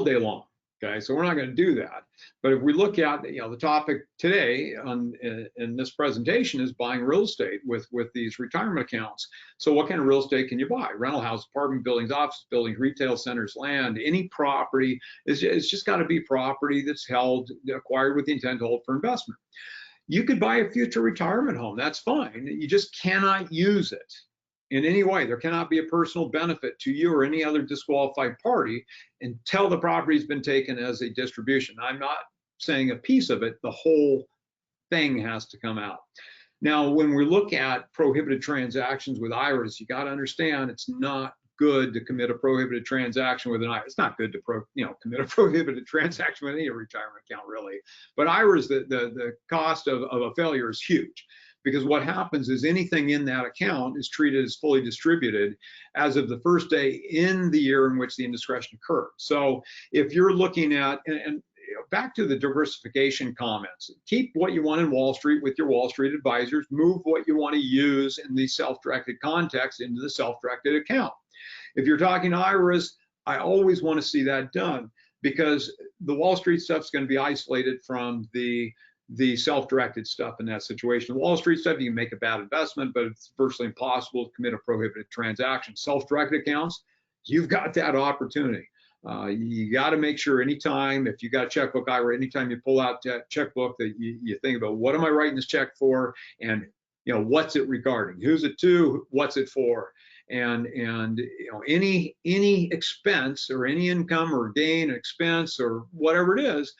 day long. Okay, so we're not going to do that. But if we look at the topic today in this presentation is buying real estate with these retirement accounts. So what kind of real estate can you buy? Rental house, apartment buildings, office buildings, retail centers, land, any property. It's just got to be property that's acquired with the intent to hold for investment. You could buy a future retirement home. That's fine. You just cannot use it in any way. There cannot be a personal benefit to you or any other disqualified party until the property's been taken as a distribution. I'm not saying a piece of it, the whole thing has to come out. Now, when we look at prohibited transactions with IRAs, you got to understand it's not good to commit a prohibited transaction with an IRA. It's not good to commit a prohibited transaction with any retirement account, really. But IRAs, the cost of a failure is huge. Because what happens is anything in that account is treated as fully distributed as of the first day in the year in which the indiscretion occurred. So if you're looking at, and back to the diversification comments, keep what you want in Wall Street with your Wall Street advisors, move what you want to use in the self-directed context into the self-directed account. If you're talking IRAs, I always want to see that done because the Wall Street stuff is going to be isolated from the self-directed stuff in that situation. The Wall Street stuff, you can make a bad investment, but it's virtually impossible to commit a prohibited transaction. Self-directed accounts, you've got that opportunity. You got to make sure anytime, if you got a checkbook IRA, anytime you pull out that checkbook, that you think about what am I writing this check for, and what's it regarding, who's it to, what's it for, and any expense or any income or gain, expense or whatever it is,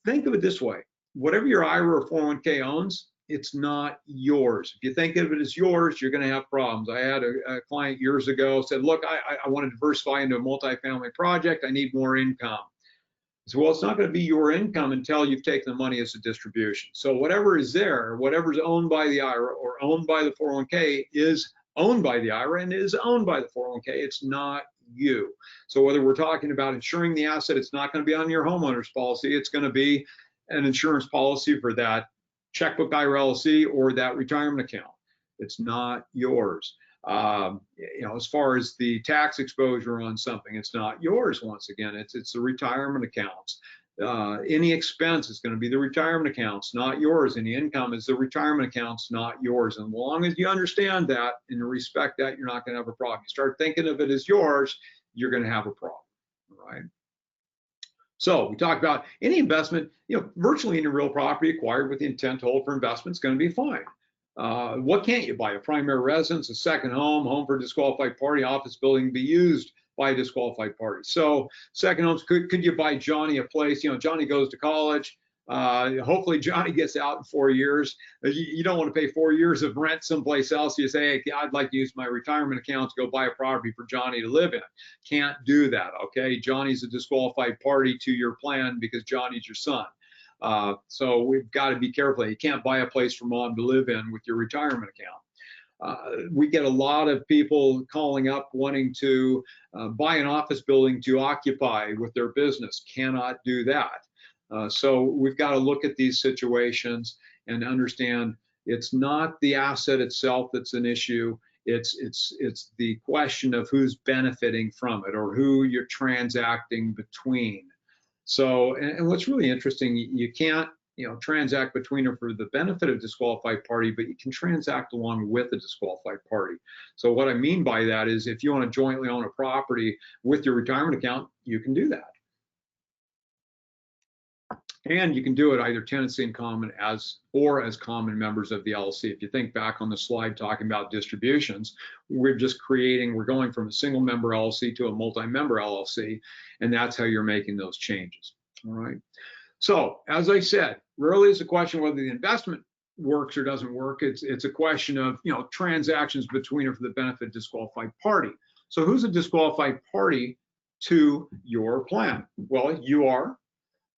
think of it this way. Whatever your IRA or 401k owns, it's not yours. If you think of it as yours, you're going to have problems. I had a client years ago said, look, I want to diversify into a multifamily project. I need more income. I said, well, it's not going to be your income until you've taken the money as a distribution. So whatever is there, whatever's owned by the IRA or owned by the 401k is owned by the IRA and is owned by the 401k. It's not you. So whether we're talking about insuring the asset, it's not going to be on your homeowner's policy. It's going to be an insurance policy for that checkbook IRA LLC or that retirement account. It's not yours. As far as the tax exposure on something, it's not yours. Once again, it's the retirement accounts. Any expense is going to be the retirement accounts, not yours. Any income is the retirement accounts, not yours. And as long as you understand that and respect that, you're not going to have a problem. You start thinking of it as yours, you're going to have a problem, right? So we talked about any investment, virtually any real property acquired with the intent to hold for investment is going to be fine. What can't you buy? A primary residence, a second home for a disqualified party, office building be used by a disqualified party. So second homes, could you buy Johnny a place? Johnny goes to college. Hopefully Johnny gets out in 4 years. You don't want to pay 4 years of rent someplace else. You say, hey, I'd like to use my retirement account to go buy a property for Johnny to live in. Can't do that, okay? Johnny's a disqualified party to your plan because Johnny's your son. So we've got to be careful. You can't buy a place for mom to live in with your retirement account. We get a lot of people calling up wanting to buy an office building to occupy with their business. Cannot do that. So we've got to look at these situations and understand it's not the asset itself that's an issue. It's the question of who's benefiting from it or who you're transacting between. So, and what's really interesting, you can't, transact between or for the benefit of a disqualified party, but you can transact along with a disqualified party. So what I mean by that is if you want to jointly own a property with your retirement account, you can do that. And you can do it either tenancy in common as common members of the LLC. If you think back on the slide talking about distributions, we're going from a single member LLC to a multi-member LLC, and that's how you're making those changes. All right. So as I said, rarely is a question whether the investment works or doesn't work. It's a question of transactions between or for the benefit of disqualified party. So who's a disqualified party to your plan? Well, you are.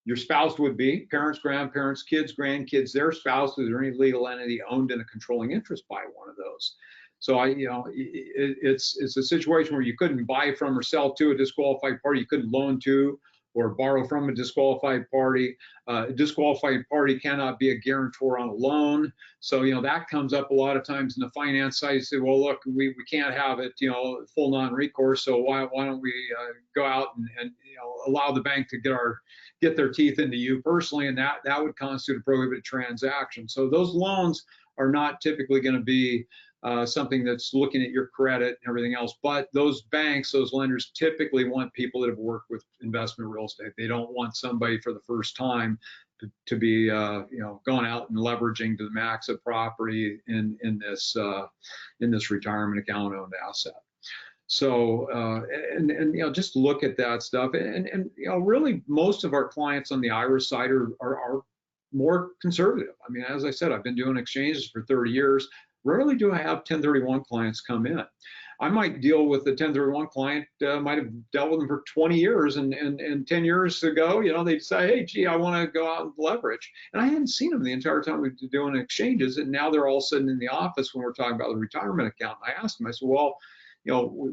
Your spouse would be, parents, grandparents, kids, grandkids, their spouses, or any legal entity owned in a controlling interest by one of those. So it's a situation where you couldn't buy from or sell to a disqualified party, you couldn't loan to or borrow from a disqualified party. A disqualified party cannot be a guarantor on a loan. So that comes up a lot of times in the finance side. You say, well, look, we can't have it, full non-recourse. So why don't we go out and allow the bank to get their teeth into you personally, and that would constitute a prohibited transaction. So those loans are not typically going to be something that's looking at your credit and everything else, but those banks, those lenders typically want people that have worked with investment real estate. They don't want somebody for the first time to be going out and leveraging to the max of property in this retirement account owned asset. So just look at that stuff, and really most of our clients on the IRA side are more conservative. I mean, as I said, I've been doing exchanges for 30 years. Rarely do I have 1031 clients come in. I might deal with a 1031 client, might have dealt with them for 20 years, and 10 years ago, they'd say, hey, gee, I want to go out and leverage. And I hadn't seen them the entire time we've been doing exchanges, and now they're all sitting in the office when we're talking about the retirement account. And I asked them, I said, well,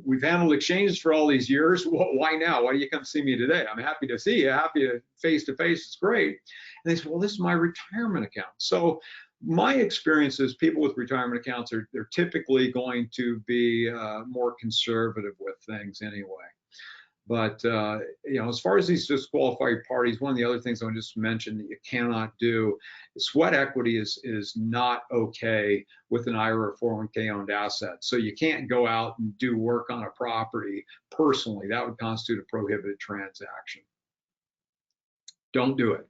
we've handled exchanges for all these years. Well, why now? Why do you come see me today? I'm happy to see you, happy to face. It's great. And they said, well, this is my retirement account. So my experience is people with retirement accounts they're typically going to be more conservative with things anyway. But as far as these disqualified parties, one of the other things I just mentioned that you cannot do, sweat equity is not okay with an IRA or 401k owned asset. So you can't go out and do work on a property personally. That would constitute a prohibited transaction. Don't do it.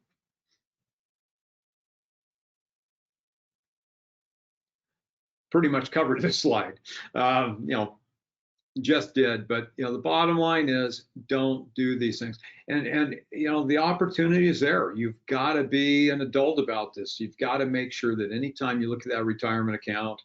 Pretty much covered this slide. Just did, but the bottom line is don't do these things. And the opportunity is there. You've got to be an adult about this. You've got to make sure that anytime you look at that retirement account,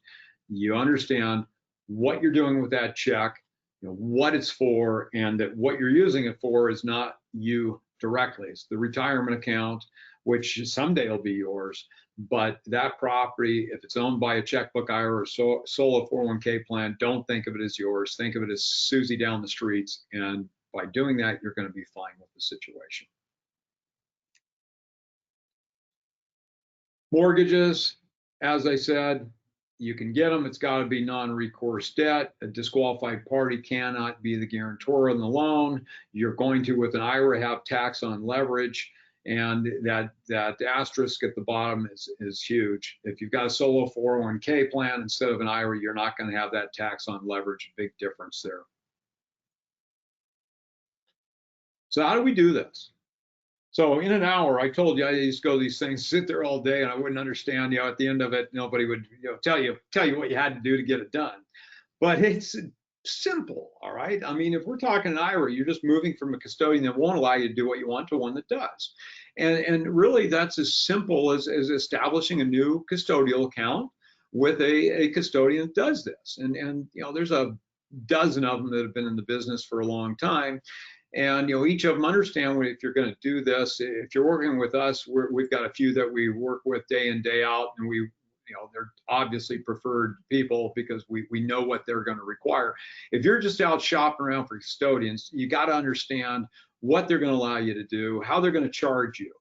you understand what you're doing with that check, what it's for, and that what you're using it for is not you directly. It's the retirement account, which someday will be yours. But that property, if it's owned by a checkbook IRA or solo 401k plan, don't think of it as yours. Think of it as Susie down the streets. And by doing that, you're going to be fine with the situation. Mortgages, as I said, you can get them. It's got to be non-recourse debt. A disqualified party cannot be the guarantor on the loan. You're going to, with an IRA, have tax on leverage. And that asterisk at the bottom is huge. If you've got a solo 401k plan instead of an IRA, you're not going to have that tax on leverage. Big difference there. So how do we do this? So in an hour, I told you I used to go these things, sit there all day, and I wouldn't understand. At the end of it, nobody would tell you what you had to do to get it done. But it's simple, all right? I mean, if we're talking an IRA, you're just moving from a custodian that won't allow you to do what you want to one that does. And really, that's as simple as establishing a new custodial account with a custodian that does this. And there's a dozen of them that have been in the business for a long time. And each of them understand if you're going to do this. If you're working with us, we've got a few that we work with day in, day out, and they're obviously preferred people because we know what they're going to require. If you're just out shopping around for custodians, you got to understand what they're going to allow you to do, how they're going to charge you.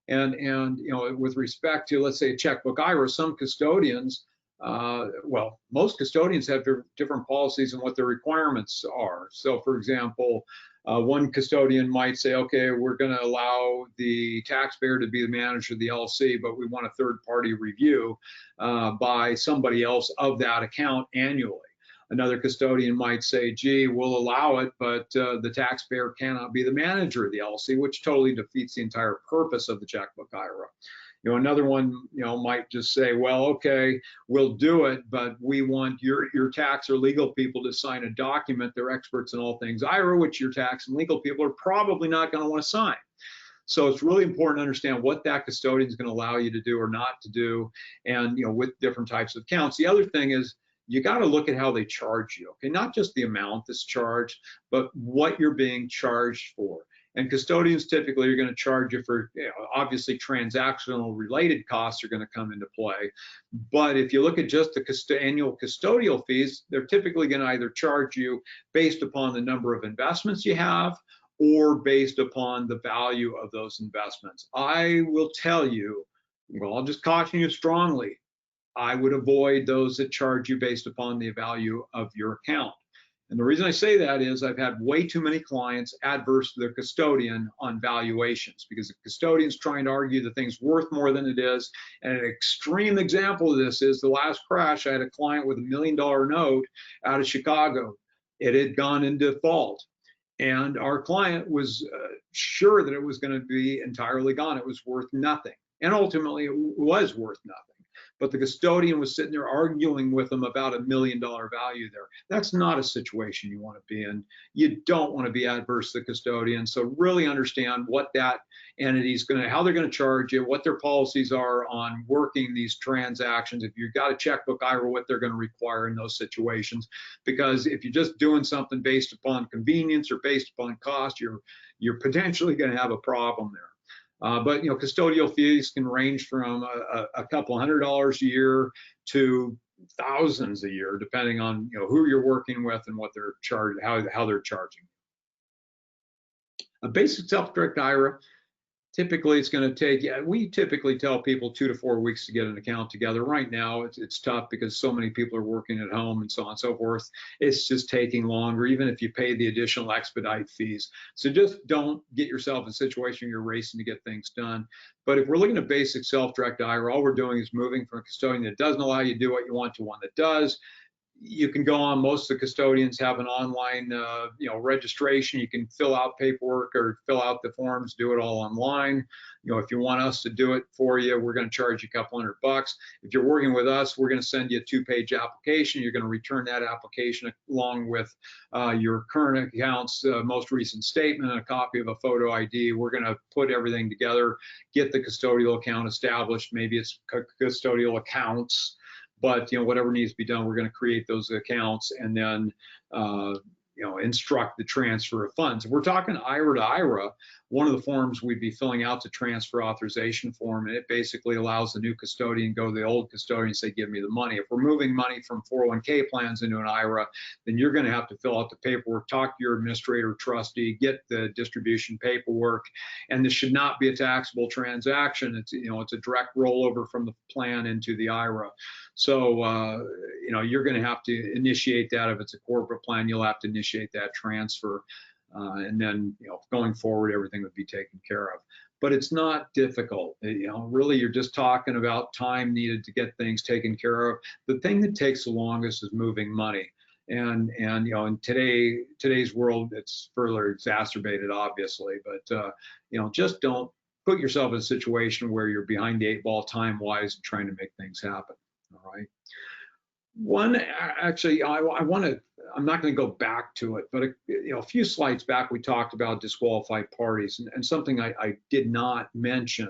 And with respect to, let's say, a checkbook IRA, some custodians, well, most custodians have different policies and what their requirements are. So, for example, one custodian might say, okay, we're going to allow the taxpayer to be the manager of the LLC, but we want a third-party review by somebody else of that account annually. Another custodian might say, gee, we'll allow it, but the taxpayer cannot be the manager of the LLC, which totally defeats the entire purpose of the checkbook IRA. Another one, might just say, well, okay, we'll do it, but we want your tax or legal people to sign a document. They're experts in all things IRA, which your tax and legal people are probably not going to want to sign. So it's really important to understand what that custodian is going to allow you to do or not to do, and with different types of accounts. The other thing is, you got to look at how they charge you, okay? Not just the amount that's charged, but what you're being charged for. And custodians typically are going to charge you for, obviously transactional related costs are going to come into play. But if you look at just the annual custodial fees, they're typically going to either charge you based upon the number of investments you have or based upon the value of those investments. I will tell you, well, I'll just caution you strongly, I would avoid those that charge you based upon the value of your account. And the reason I say that is I've had way too many clients adverse to their custodian on valuations because the custodian's trying to argue the thing's worth more than it is. And an extreme example of this is the last crash. I had a client with $1 million note out of Chicago. It had gone into default. And our client was sure that it was going to be entirely gone. It was worth nothing. And ultimately, it was worth nothing. But the custodian was sitting there arguing with them about $1 million value there. That's not a situation you want to be in. You don't want to be adverse to the custodian. So really understand what that entity is going to, how they're going to charge you, what their policies are on working these transactions. If you've got a checkbook IRA, what they're going to require in those situations. Because if you're just doing something based upon convenience or based upon cost, you're potentially going to have a problem there. But custodial fees can range from a couple $100 a year to thousands a year, depending on who you're working with and what they're charged, how they're charging. A basic self-directed IRA, typically it's going to take, we typically tell people 2 to 4 weeks to get an account together. Right now it's tough because so many people are working at home and so on and so forth. It's just taking longer, even if you pay the additional expedite fees. So just don't get yourself in a situation where you're racing to get things done. But if we're looking at basic self-directed IRA, all we're doing is moving from a custodian that doesn't allow you to do what you want to one that does. You can go on, most of the custodians have an online registration. You can fill out paperwork or fill out the forms, do it all online. If you want us to do it for you, we're going to charge you a couple $100. If you're working with us, we're going to send you a 2-page application. You're going to return that application along with your current account's most recent statement and a copy of a photo ID. We're going to put everything together, get the custodial account established. Maybe it's custodial accounts. But whatever needs to be done, we're going to create those accounts and then instruct the transfer of funds. If we're talking IRA to IRA, one of the forms we'd be filling out the transfer authorization form, and it basically allows the new custodian to go to the old custodian and say, give me the money. If we're moving money from 401k plans into an IRA, then you're going to have to fill out the paperwork, talk to your administrator, trustee, get the distribution paperwork, and this should not be a taxable transaction. It's it's a direct rollover from the plan into the IRA. So you're going to have to initiate that. If it's a corporate plan, you'll have to initiate that transfer. And then, going forward, everything would be taken care of. But it's not difficult. Really, you're just talking about time needed to get things taken care of. The thing that takes the longest is moving money. And in today's world, it's further exacerbated, obviously. But just don't put yourself in a situation where you're behind the 8 ball time-wise and trying to make things happen. All right. Actually, I'm not going to go back to it, but a few slides back, we talked about disqualified parties, and something I did not mention.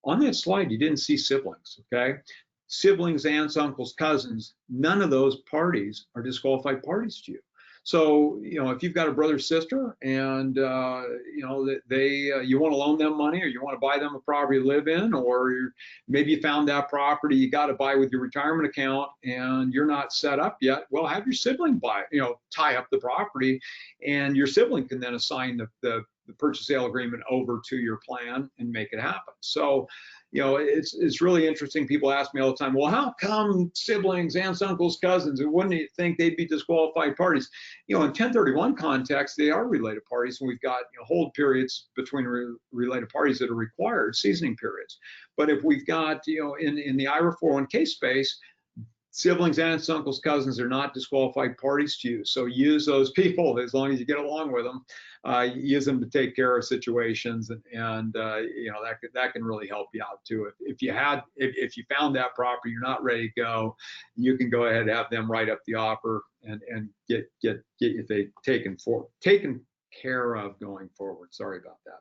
On that slide, you didn't see siblings, okay? Siblings, aunts, uncles, cousins, none of those parties are disqualified parties to you. So, if you've got a brother or sister and, you want to loan them money or you want to buy them a property to live in, or maybe you found that property you got to buy with your retirement account and you're not set up yet, well, have your sibling buy, tie up the property, and your sibling can then assign the the purchase sale agreement over to your plan and make it happen. So, you know, it's really interesting. People ask me all the time, well, how come siblings, aunts, uncles, cousins, and wouldn't you think they'd be disqualified parties? You know, in 1031 context, they are related parties, and we've got, you know, hold periods between related parties that are required, seasoning periods. But if we've got, you know, in the IRA 401k space, siblings, aunts, uncles, cousins are not disqualified parties to you. So use those people as long as you get along with them. Use them to take care of situations, and you know, that can really help you out too. If you found that property, you're not ready to go, you can go ahead and have them write up the offer and get you taken care of going forward. Sorry about that.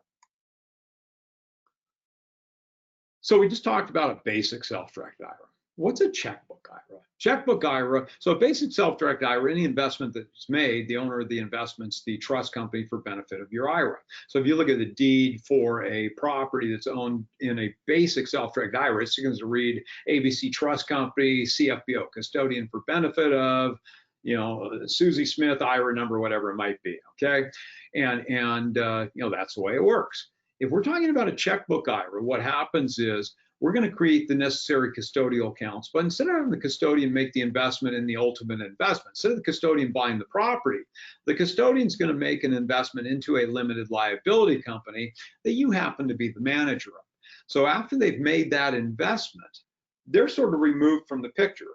So we just talked about a basic self-directed IRA. What's a checkbook IRA? Checkbook IRA, so a basic self-directed IRA, any investment that's made, the owner of the investment's the trust company for benefit of your IRA. So if you look at the deed for a property that's owned in a basic self-directed IRA, it's going to read ABC Trust Company, CFBO, custodian for benefit of, you know, Susie Smith, IRA number, whatever it might be, okay? And you know, that's the way it works. If we're talking about a checkbook IRA, what happens is we're going to create the necessary custodial accounts, but instead of having the custodian make the investment in the ultimate investment, instead of the custodian buying the property, the custodian's going to make an investment into a limited liability company that you happen to be the manager of. So after they've made that investment, they're sort of removed from the picture.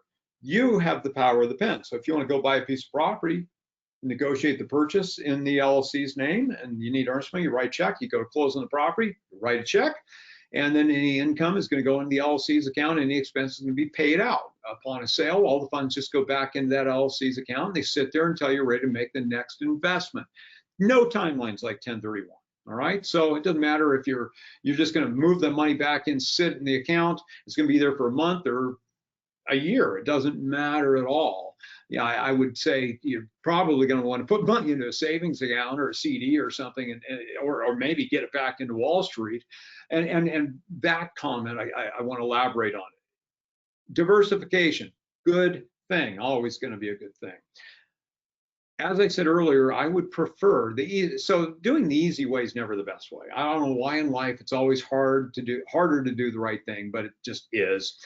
You have the power of the pen. So if you want to go buy a piece of property, negotiate the purchase in the LLC's name, and you need earnest money, you write a check, you go to close on the property, you write a check, and then any income is going to go into the LLC's account, and any expenses are going to be paid out. Upon a sale, all the funds just go back into that LLC's account, and they sit there until you're ready to make the next investment. No timelines like 1031. All right, so it doesn't matter if you're just going to move the money back in, sit in the account. It's going to be there for a month or a year. It doesn't matter at all. Yeah, I would say you're probably going to want to put money into a savings account or a CD or something, or maybe get it back into Wall Street. And that comment, I want to elaborate on it. Diversification, good thing, always going to be a good thing. As I said earlier, I would prefer so doing the easy way is never the best way. I don't know why in life it's always harder to do the right thing, but it just is.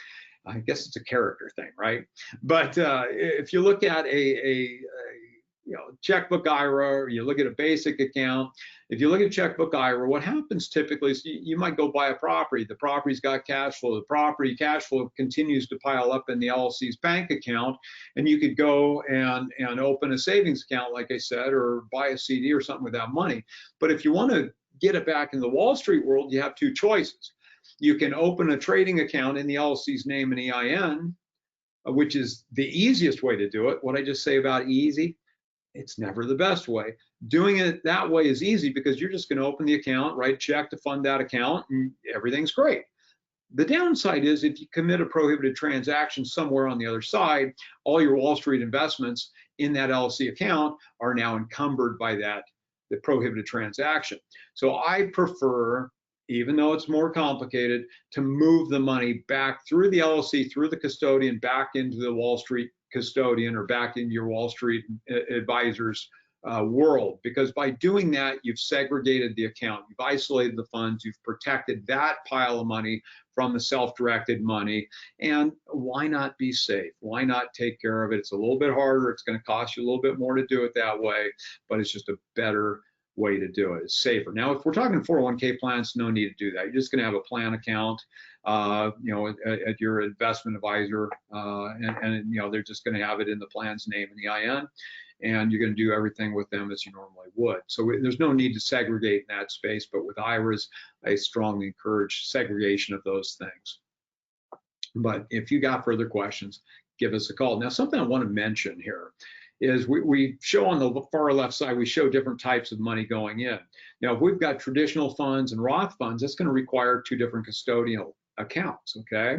I guess it's a character thing, right? But if you look at a you know, checkbook IRA, or you look at a basic account, if you look at checkbook IRA, what happens typically is you might go buy a property. The property's got cash flow. The property cash flow continues to pile up in the LLC's bank account, and you could go and open a savings account, like I said, or buy a CD or something with that money. But if you want to get it back in the Wall Street world, you have two choices. You can open a trading account in the LLC's name and EIN, which is the easiest way to do it. What I just say about easy, it's never the best way. Doing it that way is easy because you're just going to open the account, write a check to fund that account, and everything's great. The downside is if you commit a prohibited transaction somewhere on the other side, all your Wall Street investments in that LLC account are now encumbered by the prohibited transaction. So I prefer, even though it's more complicated, to move the money back through the LLC, through the custodian, back into the Wall Street custodian, or back into your Wall Street advisor's world. Because by doing that, you've segregated the account, you've isolated the funds, you've protected that pile of money from the self-directed money. And why not be safe? Why not take care of it? It's a little bit harder. It's going to cost you a little bit more to do it that way, but it's just a better way to do it. It's safer. Now, if we're talking 401k plans, no need to do that. You're just going to have a plan account, you know, at your investment advisor, and you know, they're just going to have it in the plan's name and EIN, and you're going to do everything with them as you normally would. So there's no need to segregate in that space. But with IRAs, I strongly encourage segregation of those things. But if you got further questions, give us a call. Now, something I want to mention here is we show on the far left side, we show different types of money going in. Now, if we've got traditional funds and Roth funds, that's going to require two different custodial accounts, okay?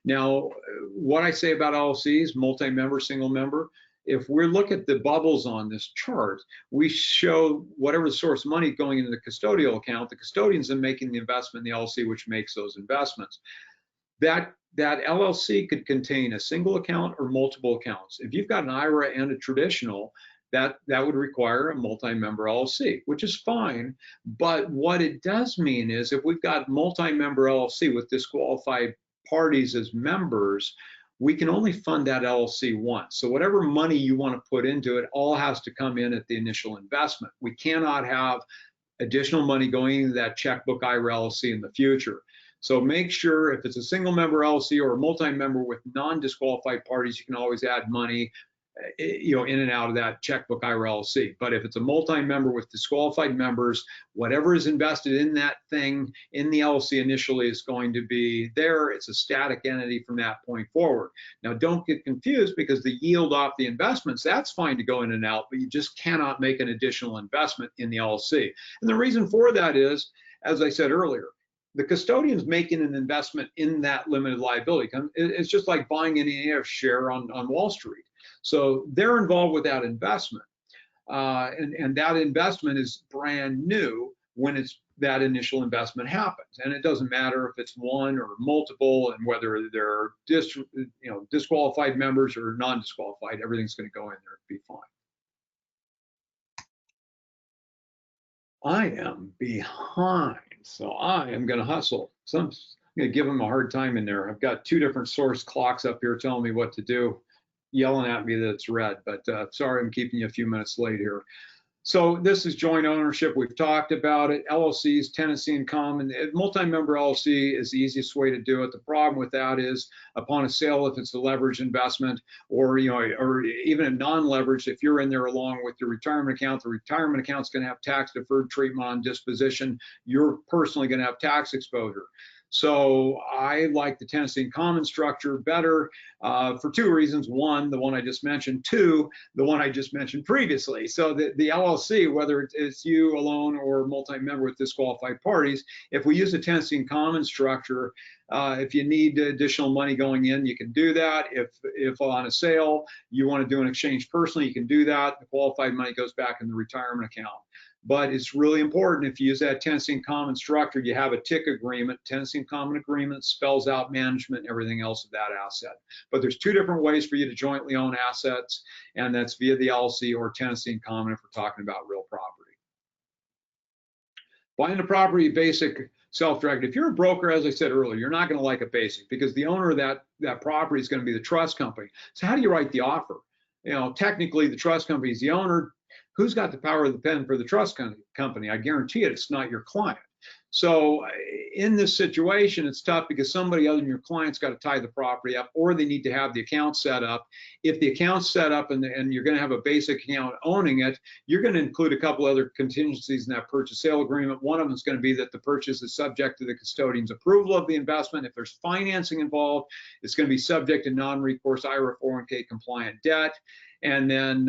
Now, what I say about LLCs, multi-member, single member, if we look at the bubbles on this chart, we show whatever the source of money going into the custodial account, the custodian's then making the investment in the LLC, which makes those investments. That LLC could contain a single account or multiple accounts. If you've got an IRA and a traditional, that would require a multi-member LLC, which is fine. But what it does mean is if we've got multi-member LLC with disqualified parties as members, we can only fund that LLC once. So whatever money you want to put into it all has to come in at the initial investment. We cannot have additional money going into that checkbook IRA LLC in the future. So make sure if it's a single member LLC or a multi-member with non-disqualified parties, you can always add money in and out of that checkbook IRA LLC. But if it's a multi-member with disqualified members, whatever is invested in that thing in the LLC initially is going to be there. It's a static entity from that point forward. Now, don't get confused, because the yield off the investments, that's fine to go in and out, but you just cannot make an additional investment in the LLC. And the reason for that is, as I said earlier, the custodian's making an investment in that limited liability. It's just like buying an ETF share on Wall Street. So they're involved with that investment, and that investment is brand new when that initial investment happens. And it doesn't matter if it's one or multiple, and whether they're disqualified members or non-disqualified, everything's going to go in there and be fine. I am behind, so I am going to hustle. I'm going to give them a hard time in there. I've got 2 different source clocks up here telling me what to do, yelling at me that it's red, but sorry, I'm keeping you a few minutes late here. So this is joint ownership. We've talked about it. LLCs, tenancy in common. Multi-member LLC is the easiest way to do it. The problem with that is upon a sale, if it's a leveraged investment, or or even a non-leveraged, if you're in there along with your retirement account, the retirement account's going to have tax deferred treatment on disposition. You're personally going to have tax exposure. So I like the tenancy in common structure better for 2 reasons. 1, the one I just mentioned. 2, the one I just mentioned previously. So the LLC, whether it's you alone or multi-member with disqualified parties, if we use a tenancy in common structure, if you need additional money going in, you can do that. If on a sale you want to do an exchange personally, you can do that. The qualified money goes back in the retirement account. But it's really important, if you use that tenancy in common structure, you have a TIC agreement. Tenancy in common agreement spells out management and everything else of that asset. But there's 2 different ways for you to jointly own assets, and that's via the LLC or tenancy in common if we're talking about real property. Buying a property, basic, self-directed. If you're a broker, as I said earlier, you're not going to like a basic, because the owner of that property is going to be the trust company. So how do you write the offer? Technically the trust company is the owner. Who's got the power of the pen for the trust company? I guarantee it's not your client. So in this situation, it's tough, because somebody other than your client's got to tie the property up, or they need to have the account set up. If the account's set up and you're going to have a basic account owning it, you're going to include a couple other contingencies in that purchase sale agreement. One of them is going to be that the purchase is subject to the custodian's approval of the investment. If there's financing involved, it's going to be subject to non-recourse IRA 401k compliant debt. And then,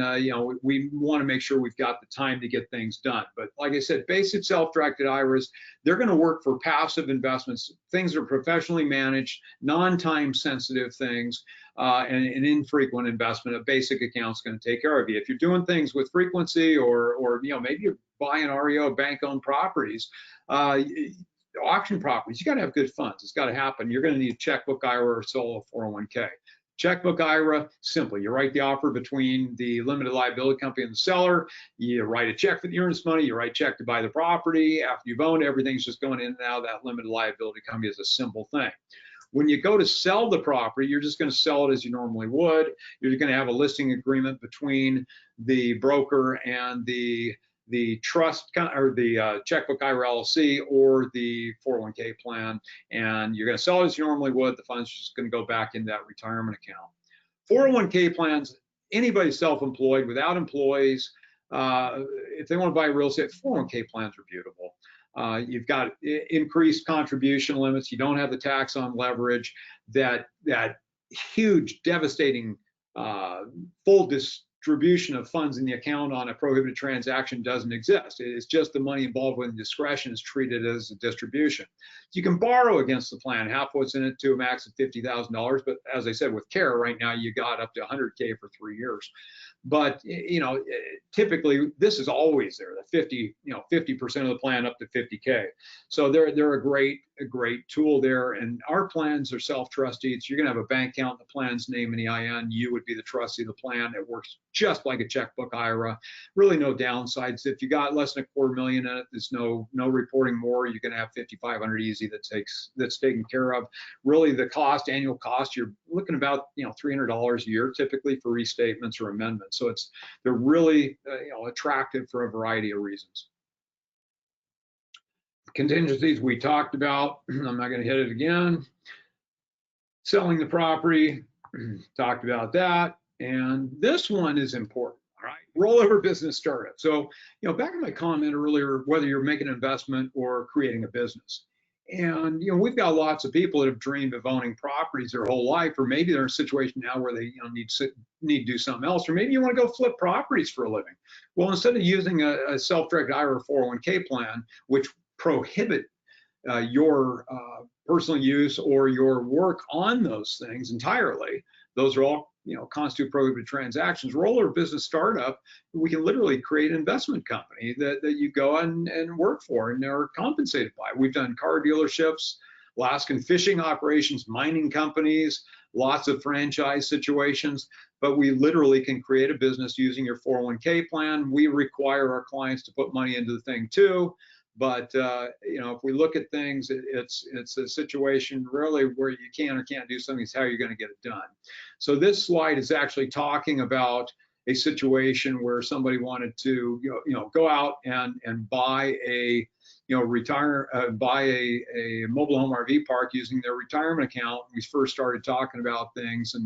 we want to make sure we've got the time to get things done. But like I said, basic self-directed IRAs, they're going to work for passive investments, things that are professionally managed, non-time sensitive things, and an infrequent investment. A basic account's going to take care of you. If you're doing things with frequency, or maybe you're buying REO bank-owned properties, auction properties, you got to have good funds. It's got to happen. You're going to need a checkbook IRA or solo 401k. Checkbook IRA, simple. You write the offer between the limited liability company and the seller. You write a check for the earnest money. You write a check to buy the property. After you've owned, everything's just going in and out of that limited liability company. Is a simple thing. When you go to sell the property, you're just going to sell it as you normally would. You're going to have a listing agreement between the broker and the trust, or the checkbook IRA LLC, or the 401k plan, and you're going to sell it as you normally would. The funds are just going to go back into that retirement account. 401k plans, anybody self-employed without employees, if they want to buy real estate, 401k plans are beautiful. You've got increased contribution limits. You don't have the tax on leverage. That huge, devastating full distribution of funds in the account on a prohibited transaction doesn't exist. It's just the money involved with discretion is treated as a distribution. You can borrow against the plan, half what's in it to a max of $50,000. But as I said, with CARE right now, you got up to $100K for 3 years. But typically this is always there. The 50% of the plan up to $50K. So they're a great a great tool there. And our plans are self-trustee. So you're going to have a bank account, the plan's name and EIN. You would be the trustee of the plan. It works just like a checkbook IRA. Really no downsides. If you got less than $250,000 in it, there's no reporting more. You can have $5,500 easy that's taken care of. Really, the annual cost, you're looking about $300 a year typically for restatements or amendments. So they're really attractive for a variety of reasons. Contingencies we talked about. I'm not going to hit it again. Selling the property, talked about that. And this one is important. All right, rollover business startup. So, back in my comment earlier, whether you're making an investment or creating a business. And, we've got lots of people that have dreamed of owning properties their whole life, or maybe they're in a situation now where they need to do something else, or maybe you want to go flip properties for a living. Well, instead of using a self-directed IRA 401k plan, which prohibit your personal use or your work on those things entirely, those are all constitute prohibited transactions. Rollover business startup, we can literally create an investment company that you go and work for and are compensated by. We've done car dealerships, Alaskan fishing operations, mining companies, lots of franchise situations, but we literally can create a business using your 401k plan. We require our clients to put money into the thing too. But if we look at things, it's a situation really where you can or can't do something. It's how you're going to get it done. So this slide is actually talking about a situation where somebody wanted to go out and buy a buy a mobile home RV park using their retirement account. We first started talking about things,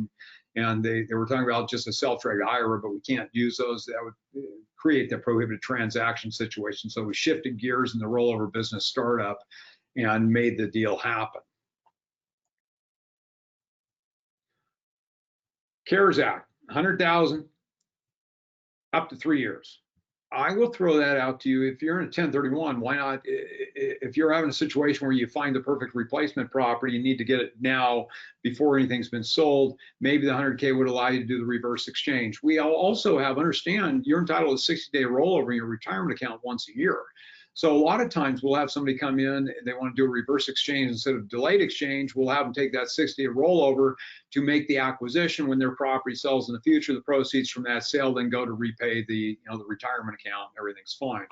and they were talking about just a self-directed IRA, but we can't use those. That would create that prohibited transaction situation. So we shifted gears in the rollover business startup and made the deal happen. CARES Act, $100,000 up to 3 years. I will throw that out to you. If you're in a 1031, why not? If you're having a situation where you find the perfect replacement property, you need to get it now before anything's been sold. Maybe the 100K would allow you to do the reverse exchange. We also understand you're entitled to a 60-day rollover in your retirement account once a year. So a lot of times we'll have somebody come in, they want to do a reverse exchange instead of delayed exchange. We'll have them take that 60-day rollover to make the acquisition. When their property sells in the future, the proceeds from that sale then go to repay the retirement account. Everything's fine.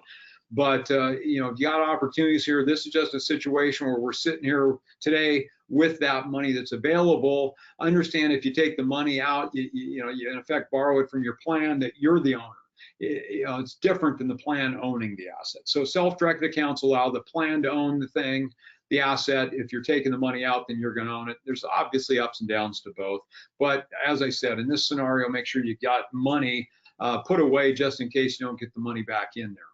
But if you got opportunities here, this is just a situation where we're sitting here today with that money that's available. Understand if you take the money out, you in effect borrow it from your plan, that you're the owner. It's different than the plan owning the asset. So self-directed accounts allow the plan to own the thing, the asset. If you're taking the money out, then you're going to own it. There's obviously ups and downs to both. But as I said, in this scenario, make sure you got money put away just in case you don't get the money back in there.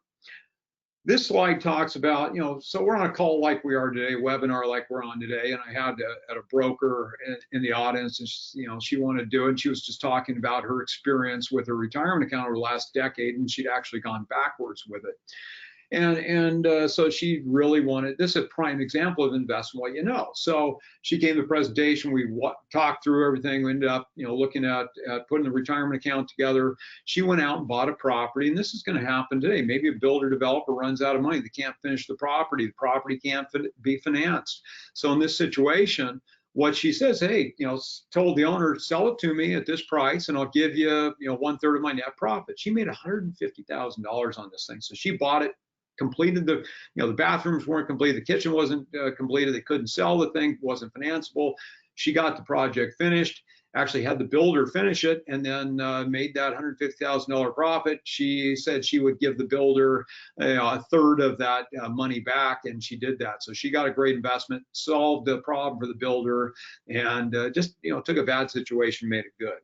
This slide talks about, so we're on a call like we are today, webinar like we're on today, and I had a broker in the audience, and she wanted to do it. And she was just talking about her experience with her retirement account over the last decade, and she'd actually gone backwards with it. And so she really wanted, this is a prime example of invest in what you know. So she came to the presentation, we talked through everything, we ended up looking at putting the retirement account together. She went out and bought a property, and this is going to happen today. Maybe a builder developer runs out of money, they can't finish the property can't be financed. So in this situation, what she says, hey, told the owner, sell it to me at this price and I'll give you, 1/3 of my net profit. She made $150,000 on this thing. So she bought it, completed the bathrooms weren't complete, the kitchen wasn't completed, they couldn't sell the thing, wasn't financeable. She got the project finished, actually had the builder finish it, and then made that $150,000 profit. She said she would give the builder a third of that money back, and she did that. So she got a great investment, solved the problem for the builder, and just took a bad situation, made it good.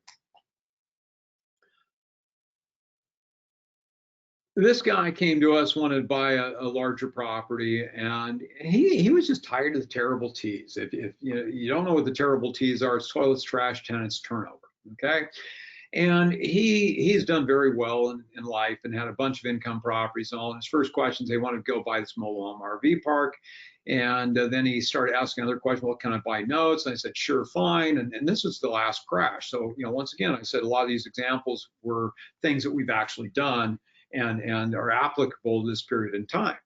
This guy came to us, wanted to buy a larger property, and he was just tired of the terrible T's. If you don't know what the terrible T's are, it's toilets, trash, tenants, turnover. Okay, and he's done very well in life and had a bunch of income properties and all. And his first questions, they wanted to go buy this mobile home RV park. And then he started asking other questions. Well, can I buy notes? And I said, sure, fine. And this was the last crash. So, once again, I said a lot of these examples were things that we've actually done and are applicable to this period in time.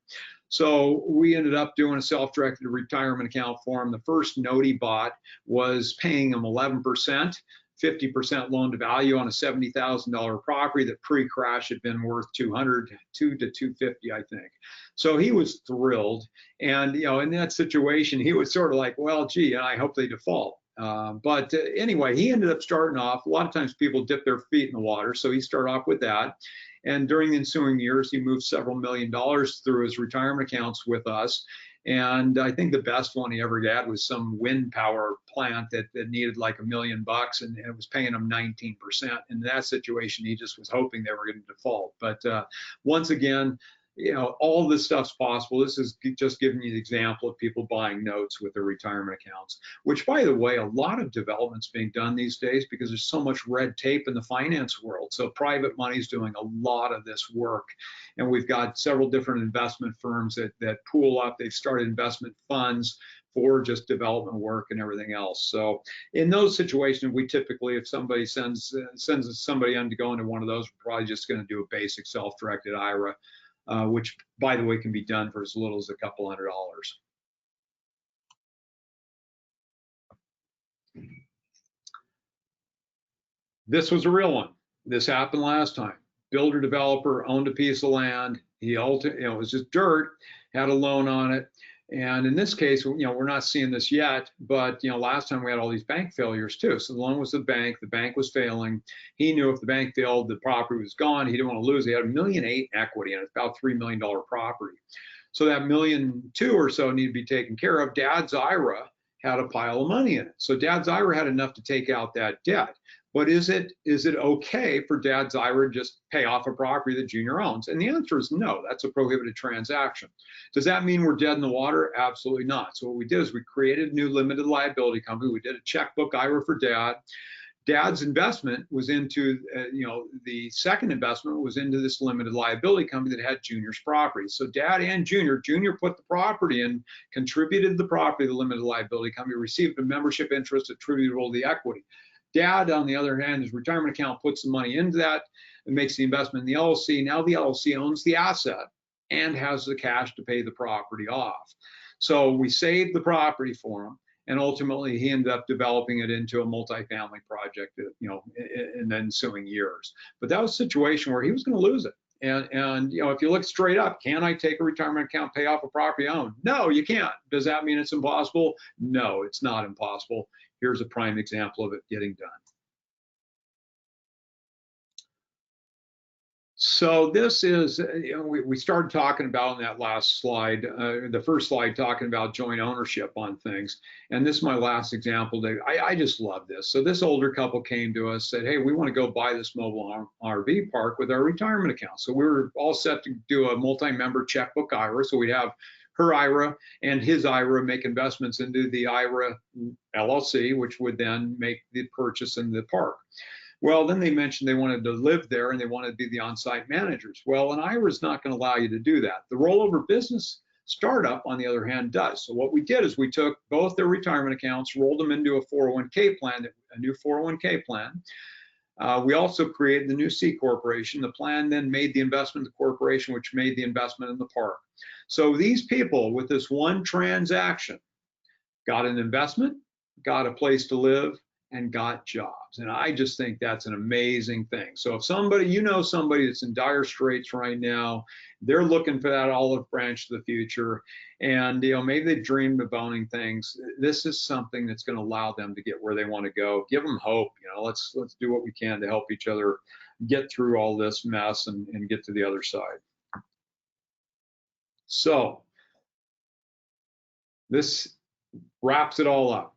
So we ended up doing a self-directed retirement account for him. The first note he bought was paying him 11%. 50% loan to value on a $70,000 property that pre-crash had been worth 200 to 250, I think. So he was thrilled. And, you know, in that situation, he was sort of like, well, gee, I hope they default. But anyway, he ended up starting off. A lot of times people dip their feet in the water. So he started off with that. And during the ensuing years, he moved several $1,000,000 through his retirement accounts with us. And I think the best one he ever had was some wind power plant that needed like $1 million, and it was paying him 19%. In that situation, he just was hoping they were going to default. But once again, you know, all this stuff's possible. This is just giving you the example of people buying notes with their retirement accounts, which, by the way, a lot of development's being done these days because there's so much red tape in the finance world. So private money's doing a lot of this work. And we've got several different investment firms that pool up. They've started investment funds for just development work and everything else. So in those situations, we typically, if somebody sends somebody on to go into one of those, we're probably just going to do a basic self-directed IRA. Which, by the way, can be done for as little as a couple $100. This was a real one. This happened last time. Builder developer owned a piece of land. He it was just dirt, had a loan on it. And in this case, you know, we're not seeing this yet, but, you know, last time we had all these bank failures too. So the loan was the bank was failing. He knew if the bank failed, the property was gone. He didn't want to lose. He had $1.8 million equity, and it's about $3 million property. So that $1.2 million or so needed to be taken care of. Dad's IRA had a pile of money in it. So Dad's IRA had enough to take out that debt. But is it okay for Dad's IRA to just pay off a property that Junior owns? And the answer is no. That's a prohibited transaction. Does that mean we're dead in the water? Absolutely not. So what we did is we created a new limited liability company. We did a checkbook IRA for Dad. Dad's investment was into, you know, the second investment was into this limited liability company that had Junior's property. So Dad and Junior put the property in, contributed the property to the limited liability company, received a membership interest attributable to the equity. Dad, on the other hand, his retirement account puts the money into that and makes the investment in the LLC. Now the LLC owns the asset and has the cash to pay the property off. So we saved the property for him, and ultimately he ended up developing it into a multifamily project, you know, in the ensuing years. But that was a situation where he was going to lose it. And you know, if you look straight up, can I take a retirement account, pay off a property I own? No, you can't. Does that mean it's impossible? No, it's not impossible. Here's a prime example of it getting done. So this is, you know, we started talking about in that last slide, the first slide, talking about joint ownership on things. And this is my last example. I just love this. So this older couple came to us, said, hey, we want to go buy this mobile RV park with our retirement account. So we were all set to do a multi-member checkbook IRA. So we'd have her IRA and his IRA make investments into the IRA LLC, which would then make the purchase in the park. Well, then they mentioned they wanted to live there and they wanted to be the on-site managers. Well, an IRA is not going to allow you to do that. The rollover business startup, on the other hand, does. So what we did is we took both their retirement accounts, rolled them into a 401k plan, a new 401k plan. We also created the new C corporation. The plan then made the investment in the corporation, which made the investment in the park. So these people, with this one transaction, got an investment, got a place to live, and got jobs. And I just think that's an amazing thing. So if somebody, you know, somebody that's in dire straits right now, they're looking for that olive branch to the future, and, you know, maybe they dreamed of owning things. This is something that's going to allow them to get where they want to go. Give them hope. You know, let's do what we can to help each other get through all this mess and get to the other side. So this wraps it all up.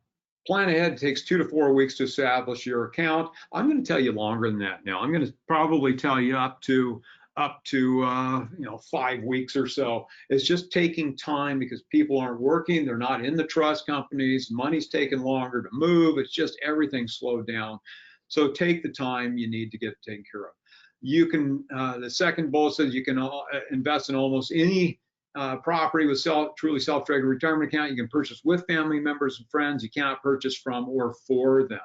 Plan ahead takes 2 to 4 weeks to establish your account. I'm going to tell you longer than that now. I'm going to probably tell you up to 5 weeks or so. It's just taking time because people aren't working. They're not in the trust companies. Money's taking longer to move. It's just everything slowed down. So take the time you need to get it taken care of. You can, the second bullet says you can invest in almost any property with truly self-directed retirement account. You can purchase with family members and friends. You cannot purchase from or for them.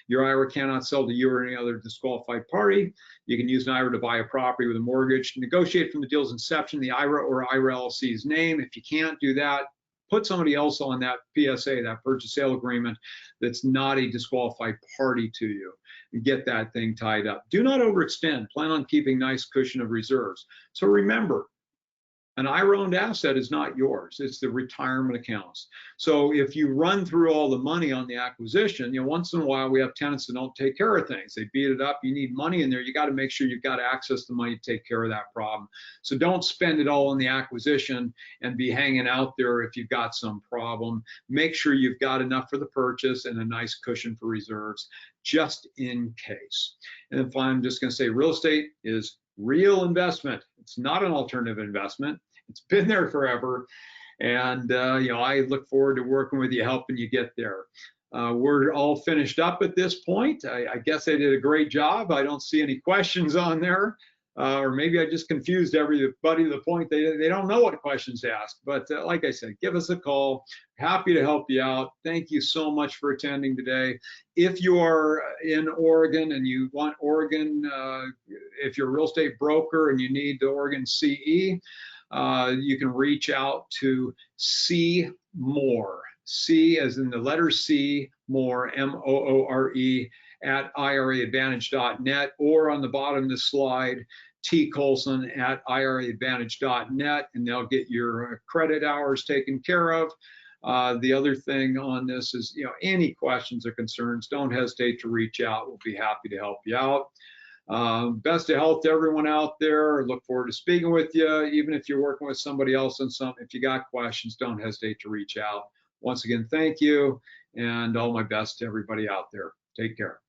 Your IRA cannot sell to you or any other disqualified party. You can use an IRA to buy a property with a mortgage. Negotiate from the deal's inception the IRA or IRA LLC's name. If you can't do that, put somebody else on that PSA, that purchase sale agreement, that's not a disqualified party to you, and get that thing tied up. Do not overextend. Plan on keeping nice cushion of reserves. So remember, an IRA-owned asset is not yours. It's the retirement accounts. So if you run through all the money on the acquisition, once in a while we have tenants that don't take care of things. They beat it up. You need money in there. You got to make sure you've got access to money to take care of that problem. So don't spend it all on the acquisition and be hanging out there if you've got some problem. Make sure you've got enough for the purchase and a nice cushion for reserves, just in case. And then finally, I'm just going to say real estate is real investment. It's not an alternative investment. It's been there forever. And, I look forward to working with you, helping you get there. We're all finished up at this point. I guess I did a great job. I don't see any questions on there. Or maybe I just confused everybody to the point they don't know what questions to ask. But like I said, give us a call. Happy to help you out. Thank you so much for attending today. If you are in Oregon and you want Oregon, if you're a real estate broker and you need the Oregon CE, you can reach out to C Moore. C as in the letter C, Moore, M-O-O-R-E, at IRAadvantage.net, or on the bottom of the slide, T. Colson at IRAadvantage.net, and they'll get your credit hours taken care of. The other thing on this is, any questions or concerns, don't hesitate to reach out. We'll be happy to help you out. Best of health to everyone out there. Look forward to speaking with you. Even if you're working with somebody else on something, if you got questions, don't hesitate to reach out. Once again, thank you, and all my best to everybody out there. Take care.